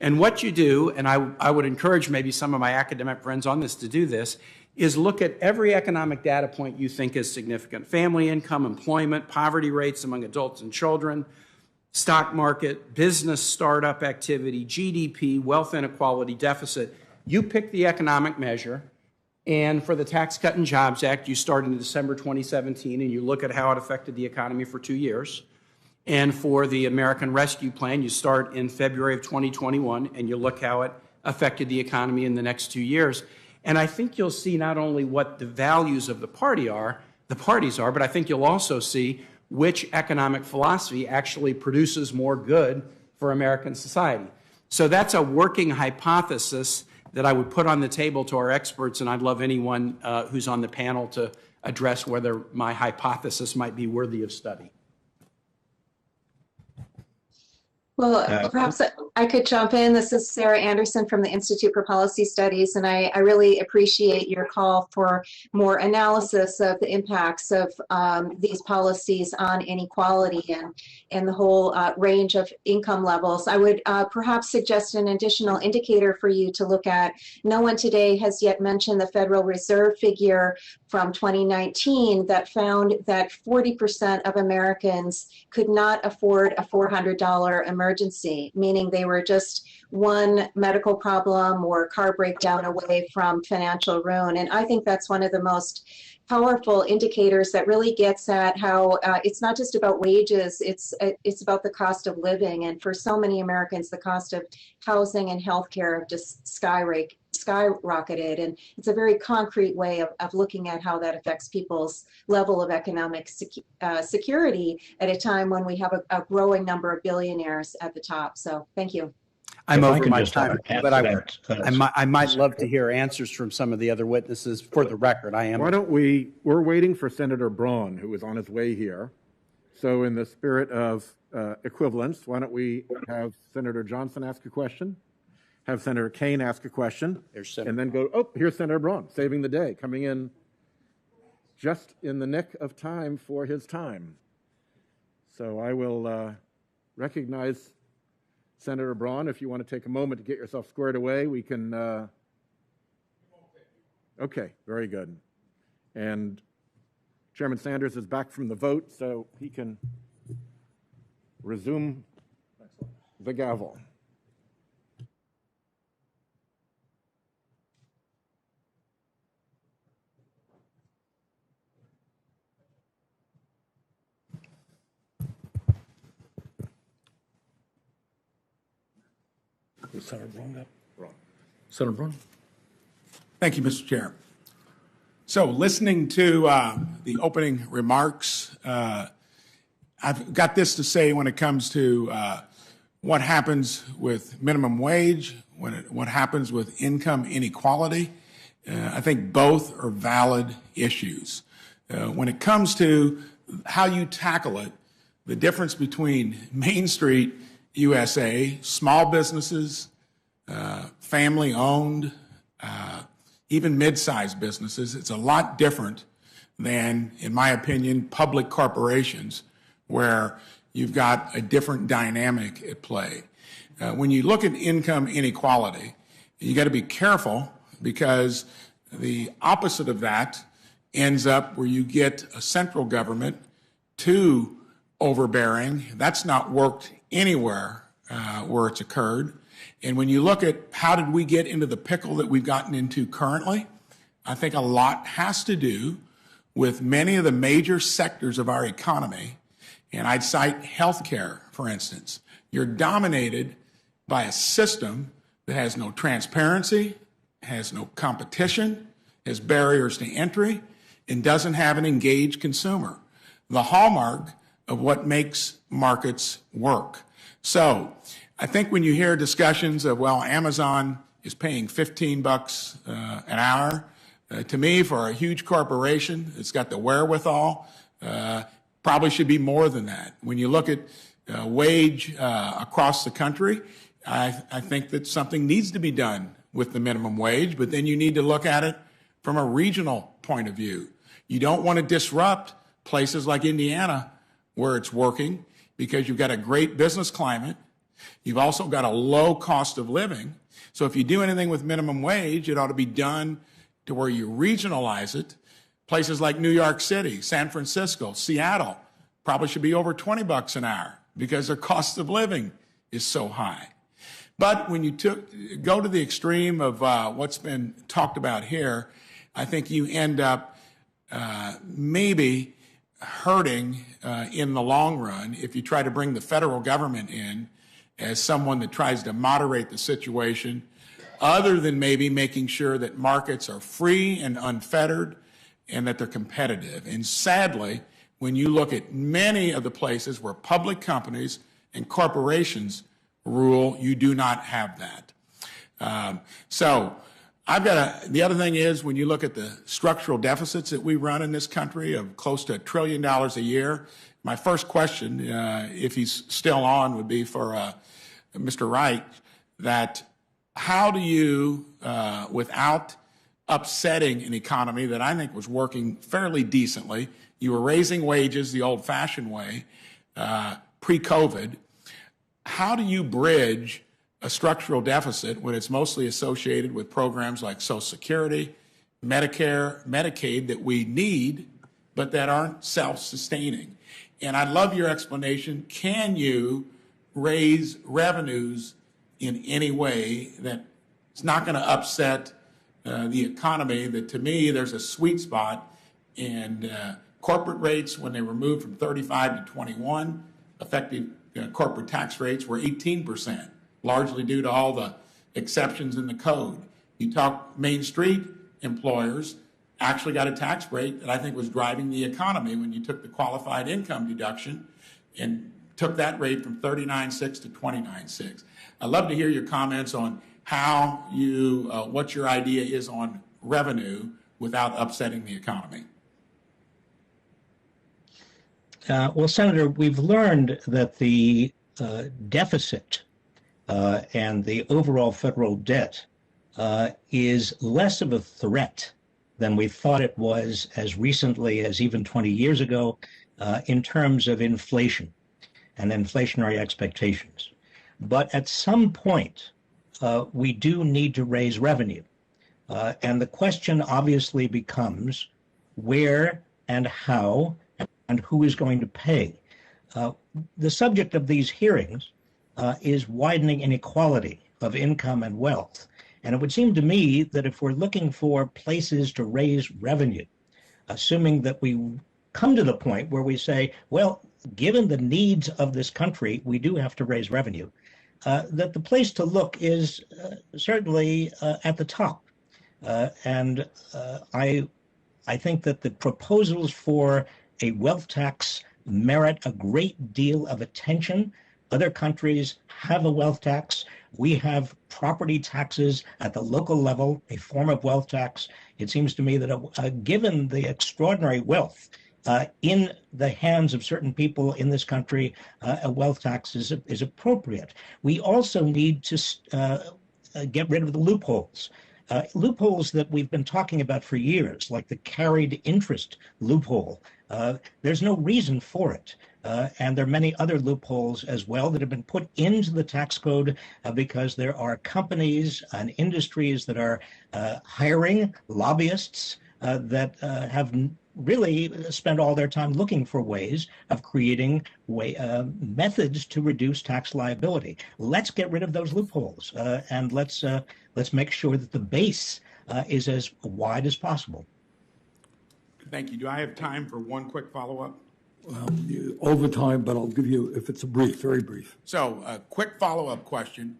And what you do, and I would encourage maybe some of my academic friends on this to do this, is look at every economic data point you think is significant. Family income, employment, poverty rates among adults and children, stock market, business startup activity, GDP, wealth inequality, deficit. You pick the economic measure, and for the Tax Cut and Jobs Act, you start in December 2017 and you look at how it affected the economy for 2 years. And for the American Rescue Plan, you start in February of 2021 and you look how it affected the economy in the next 2 years. And I think you'll see not only what the values of the parties are, but I think you'll also see which economic philosophy actually produces more good for American society. So that's a working hypothesis that I would put on the table to our experts, and I'd love anyone who's on the panel to address whether my hypothesis might be worthy of study. Well, perhaps I could jump in. This is Sarah Anderson from the Institute for Policy Studies, and I really appreciate your call for more analysis of the impacts of these policies on inequality and the whole range of income levels. I would perhaps suggest an additional indicator for you to look at. No one today has yet mentioned the Federal Reserve figure from 2019 that found that 40% of Americans could not afford a $400 emergency, meaning they were just one medical problem or car breakdown away from financial ruin. And I think that's one of the most powerful indicators that really gets at how it's not just about wages, it's about the cost of living. And for so many Americans, the cost of housing and healthcare have just skyrocketed. And it's a very concrete way of looking at how that affects people's level of economic security at a time when we have a growing number of billionaires at the top. So thank you. I'm over my time, but I might love to hear answers from some of the other witnesses. For the record, I am. Why don't we're waiting for Senator Braun, who is on his way here. So in the spirit of equivalence, why don't we have Senator Johnson ask a question, have Senator Kaine ask a question, and then go, oh, here's Senator Braun, saving the day, coming in just in the nick of time for his time. So I will recognize Senator Braun. If you want to take a moment to get yourself squared away, we can. Okay, very good. And Chairman Sanders is back from the vote, so he can resume the gavel. Senator Braun. Senator Braun. Thank you, Mr. Chair. So listening to the opening remarks, I've got this to say when it comes to what happens with minimum wage, what happens with income inequality. I think both are valid issues. When it comes to how you tackle it, the difference between Main Street USA, small businesses, family-owned, even mid-sized businesses, it's a lot different than, in my opinion, public corporations where you've got a different dynamic at play. When you look at income inequality, you got to be careful because the opposite of that ends up where you get a central government too overbearing. That's not worked anywhere where it's occurred. And when you look at how did we get into the pickle that we've gotten into currently, I think a lot has to do with many of the major sectors of our economy. And I'd cite healthcare, for instance. You're dominated by a system that has no transparency, has no competition, has barriers to entry, and doesn't have an engaged consumer. The hallmark of what makes markets work. So I think when you hear discussions of, well, Amazon is paying $15 an hour, to me, for a huge corporation, it's got the wherewithal, probably should be more than that. When you look at wage across the country, I think that something needs to be done with the minimum wage, but then you need to look at it from a regional point of view. You don't want to disrupt places like Indiana where it's working because you've got a great business climate. You've also got a low cost of living. So if you do anything with minimum wage, it ought to be done to where you regionalize it. Places like New York City, San Francisco, Seattle probably should be over 20 bucks an hour because their cost of living is so high. But when you go to the extreme of what's been talked about here, I think you end up maybe hurting in the long run if you try to bring the federal government in as someone that tries to moderate the situation, other than maybe making sure that markets are free and unfettered and that they're competitive. And sadly, when you look at many of the places where public companies and corporations rule, you do not have that. So the other thing is, when you look at the structural deficits that we run in this country of close to $1 trillion a year, my first question, if he's still on, would be for Mr. Reich, that how do you, without upsetting an economy that I think was working fairly decently, you were raising wages the old-fashioned way, pre-COVID, how do you bridge a structural deficit when it's mostly associated with programs like Social Security, Medicare, Medicaid that we need, but that aren't self-sustaining? And I'd love your explanation. Can you raise revenues in any way that it's not going to upset the economy? That, to me, there's a sweet spot in corporate rates when they were moved from 35 to 21. Effective corporate tax rates were 18%, largely due to all the exceptions in the code. You talk Main Street employers actually got a tax rate that I think was driving the economy when you took the qualified income deduction and took that rate from 39.6 to 29.6. I'd love to hear your comments on how you, what your idea is on revenue without upsetting the economy. Well, Senator, we've learned that the deficit and the overall federal debt is less of a threat than we thought it was as recently as even 20 years ago in terms of inflation and inflationary expectations. But at some point, we do need to raise revenue. And the question obviously becomes where and how and who is going to pay. The subject of these hearings is widening inequality of income and wealth. And it would seem to me that if we're looking for places to raise revenue, assuming that we come to the point where we say, well, given the needs of this country, we do have to raise revenue, that the place to look is certainly at the top. And I think that the proposals for a wealth tax merit a great deal of attention. Other countries have a wealth tax. We have property taxes at the local level, a form of wealth tax. It seems to me that given the extraordinary wealth in the hands of certain people in this country, a wealth tax is appropriate. We also need to get rid of the loopholes. Loopholes that we've been talking about for years, like the carried interest loophole. There's no reason for it. And there are many other loopholes as well that have been put into the tax code because there are companies and industries that are hiring lobbyists that have really spent all their time looking for ways of creating methods to reduce tax liability. Let's get rid of those loopholes and let's make sure that the base is as wide as possible. Thank you. Do I have time for one quick follow-up? Over time, but I'll give you, if it's a brief, very brief. So a quick follow-up question.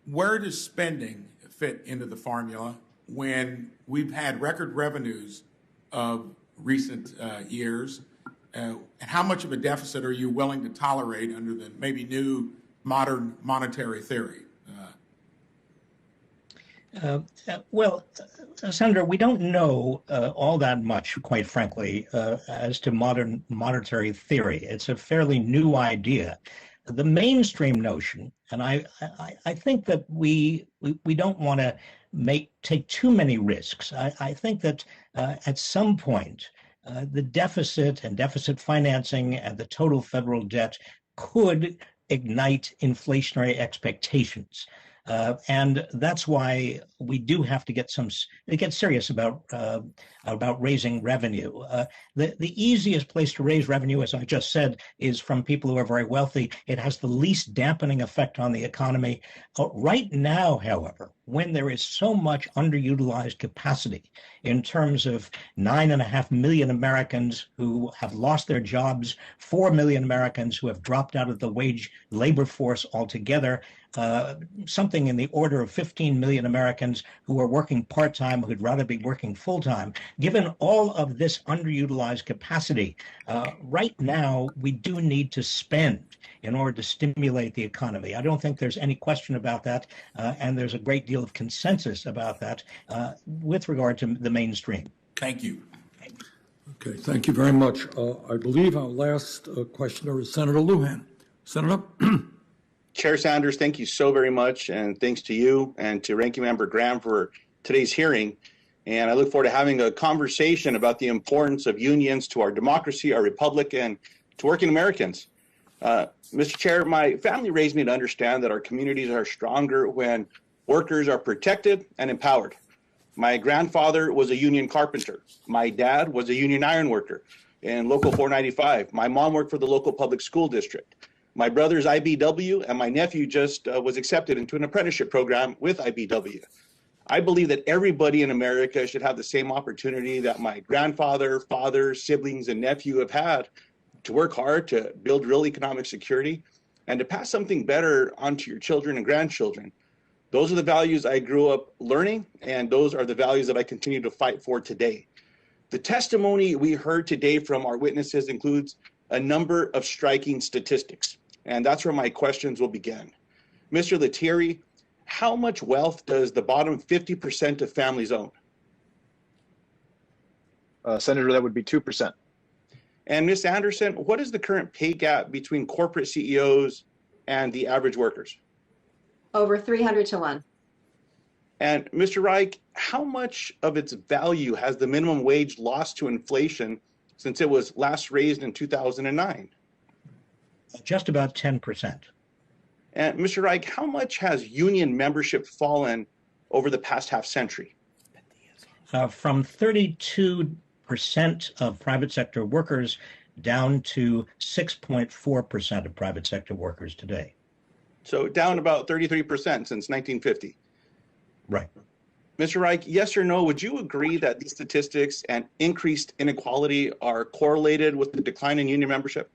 Where does spending fit into the formula when we've had record revenues of recent years? And how much of a deficit are you willing to tolerate under the maybe new modern monetary theory? Well, Senator, we don't know all that much, quite frankly, as to modern monetary theory. It's a fairly new idea. The mainstream notion, and I think that we don't want to take too many risks. I think that at some point, the deficit and deficit financing and the total federal debt could ignite inflationary expectations. And that's why we do have to get serious about raising revenue. The easiest place to raise revenue, as I just said, is from people who are very wealthy. It has the least dampening effect on the economy. Right now, however, when there is so much underutilized capacity in terms of 9.5 million Americans who have lost their jobs, 4 million Americans who have dropped out of the wage labor force altogether, something in the order of 15 million Americans who are working part-time who'd rather be working full-time. Given all of this underutilized capacity, right now we do need to spend in order to stimulate the economy. I don't think there's any question about that, and there's a great deal of consensus about that with regard to the mainstream. Thank you. Okay, thank you very much. I believe our last questioner is Senator Lujan. Senator? Chair Sanders, thank you so very much, and thanks to you and to Ranking Member Graham for today's hearing. And I look forward to having a conversation about the importance of unions to our democracy, our republic, and to working Americans. Mr. Chair, my family raised me to understand that our communities are stronger when workers are protected and empowered. My grandfather was a union carpenter. My dad was a union iron worker in Local 495. My mom worked for the local public school district. My brother's IBW, and my nephew just was accepted into an apprenticeship program with IBW. I believe that everybody in America should have the same opportunity that my grandfather, father, siblings, and nephew have had to work hard, to build real economic security, and to pass something better onto your children and grandchildren. Those are the values I grew up learning, and those are the values that I continue to fight for today. The testimony we heard today from our witnesses includes a number of striking statistics, and that's where my questions will begin. Mr. Letieri, how much wealth does the bottom 50% of families own? Senator, that would be 2%. And Ms. Anderson, what is the current pay gap between corporate CEOs and the average workers? Over 300 to 1. And Mr. Reich, how much of its value has the minimum wage lost to inflation since it was last raised in 2009? Just about 10%. And Mr. Reich, how much has union membership fallen over the past half century? From 32% of private sector workers down to 6.4% of private sector workers today. So down about 33% since 1950. Right. Mr. Reich, yes or no, would you agree that these statistics and increased inequality are correlated with the decline in union membership?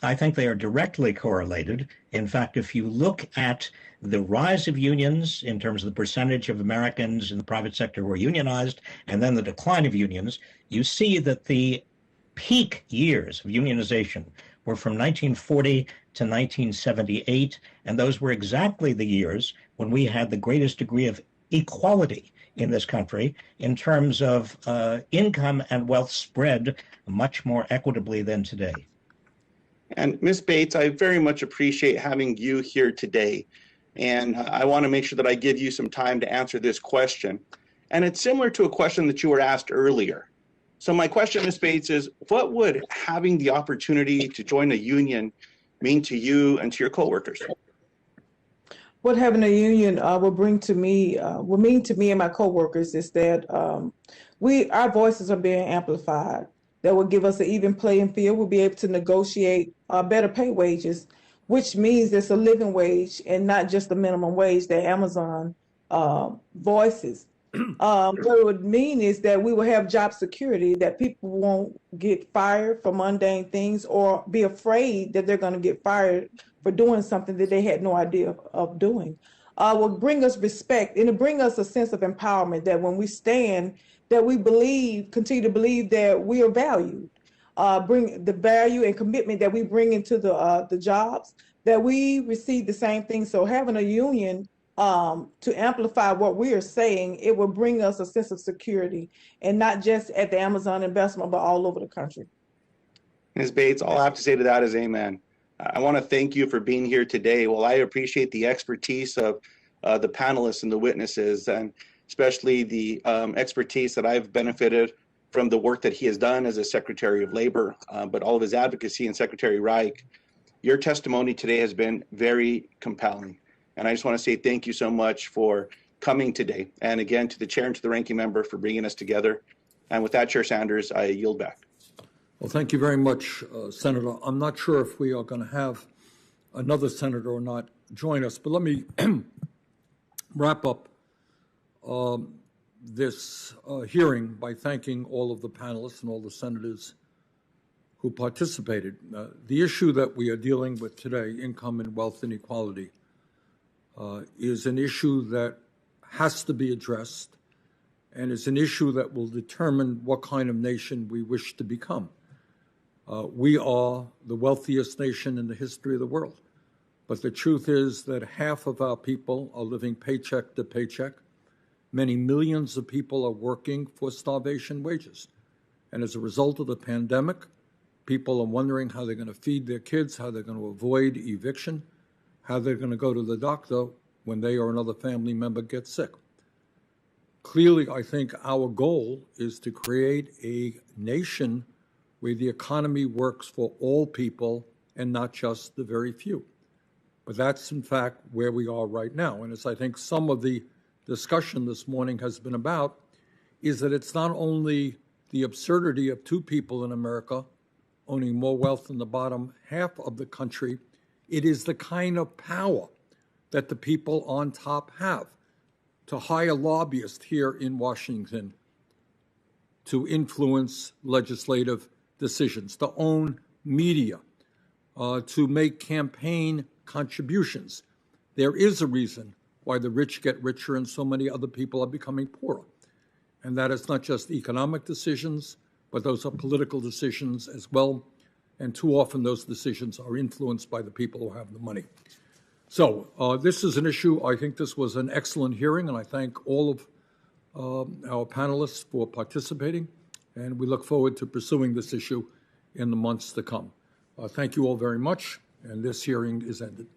I think they are directly correlated. In fact, if you look at the rise of unions in terms of the percentage of Americans in the private sector who are unionized, and then the decline of unions, you see that the peak years of unionization were from 1940 to 1978, and those were exactly the years when we had the greatest degree of equality in this country in terms of income and wealth spread much more equitably than today. And Ms. Bates, I very much appreciate having you here today. And I want to make sure that I give you some time to answer this question. And it's similar to a question that you were asked earlier. So my question, Ms. Bates, is what would having the opportunity to join a union mean to you and to your coworkers? What having a union will mean to me and my coworkers is that our voices are being amplified. That will give us an even playing field. We'll be able to negotiate better pay wages, which means it's a living wage and not just the minimum wage that Amazon voices. What it would mean is that we will have job security, that people won't get fired for mundane things or be afraid that they're going to get fired for doing something that they had no idea of doing. Will bring us respect, and it'll bring us a sense of empowerment that when we stand, that we continue to believe that we are valued. Bring the value and commitment that we bring into the jobs, that we receive the same thing. So having a union to amplify what we are saying, it will bring us a sense of security, and not just at the Amazon investment, but all over the country. Ms. Bates, all I have to say to that is amen. I want to thank you for being here today. Well, I appreciate the expertise of the panelists and the witnesses, and especially the expertise that I've benefited from the work that he has done as a Secretary of Labor, but all of his advocacy and Secretary Reich. Your testimony today has been very compelling. And I just want to say thank you so much for coming today. And again, to the chair and to the ranking member for bringing us together. And with that, Chair Sanders, I yield back. Well, thank you very much, Senator. I'm not sure if we are going to have another senator or not join us, but let me wrap up this hearing by thanking all of the panelists and all the senators who participated. The issue that we are dealing with today, income and wealth inequality, is an issue that has to be addressed and is an issue that will determine what kind of nation we wish to become. We are the wealthiest nation in the history of the world, but the truth is that half of our people are living paycheck to paycheck. Many millions of people are working for starvation wages. And as a result of the pandemic, people are wondering how they're going to feed their kids, how they're going to avoid eviction, how they're going to go to the doctor when they or another family member gets sick. Clearly, I think our goal is to create a nation where the economy works for all people and not just the very few. But that's, in fact, where we are right now. And as I think some of the discussion this morning has been about, is that it's not only the absurdity of two people in America owning more wealth than the bottom half of the country, it is the kind of power that the people on top have to hire lobbyists here in Washington to influence legislative decisions, to own media, to make campaign contributions. There is a reason why the rich get richer and so many other people are becoming poorer. And that is not just economic decisions, but those are political decisions as well. And too often those decisions are influenced by the people who have the money. So this is an issue. I think this was an excellent hearing, and I thank all of our panelists for participating. And we look forward to pursuing this issue in the months to come. Thank you all very much, and this hearing is ended.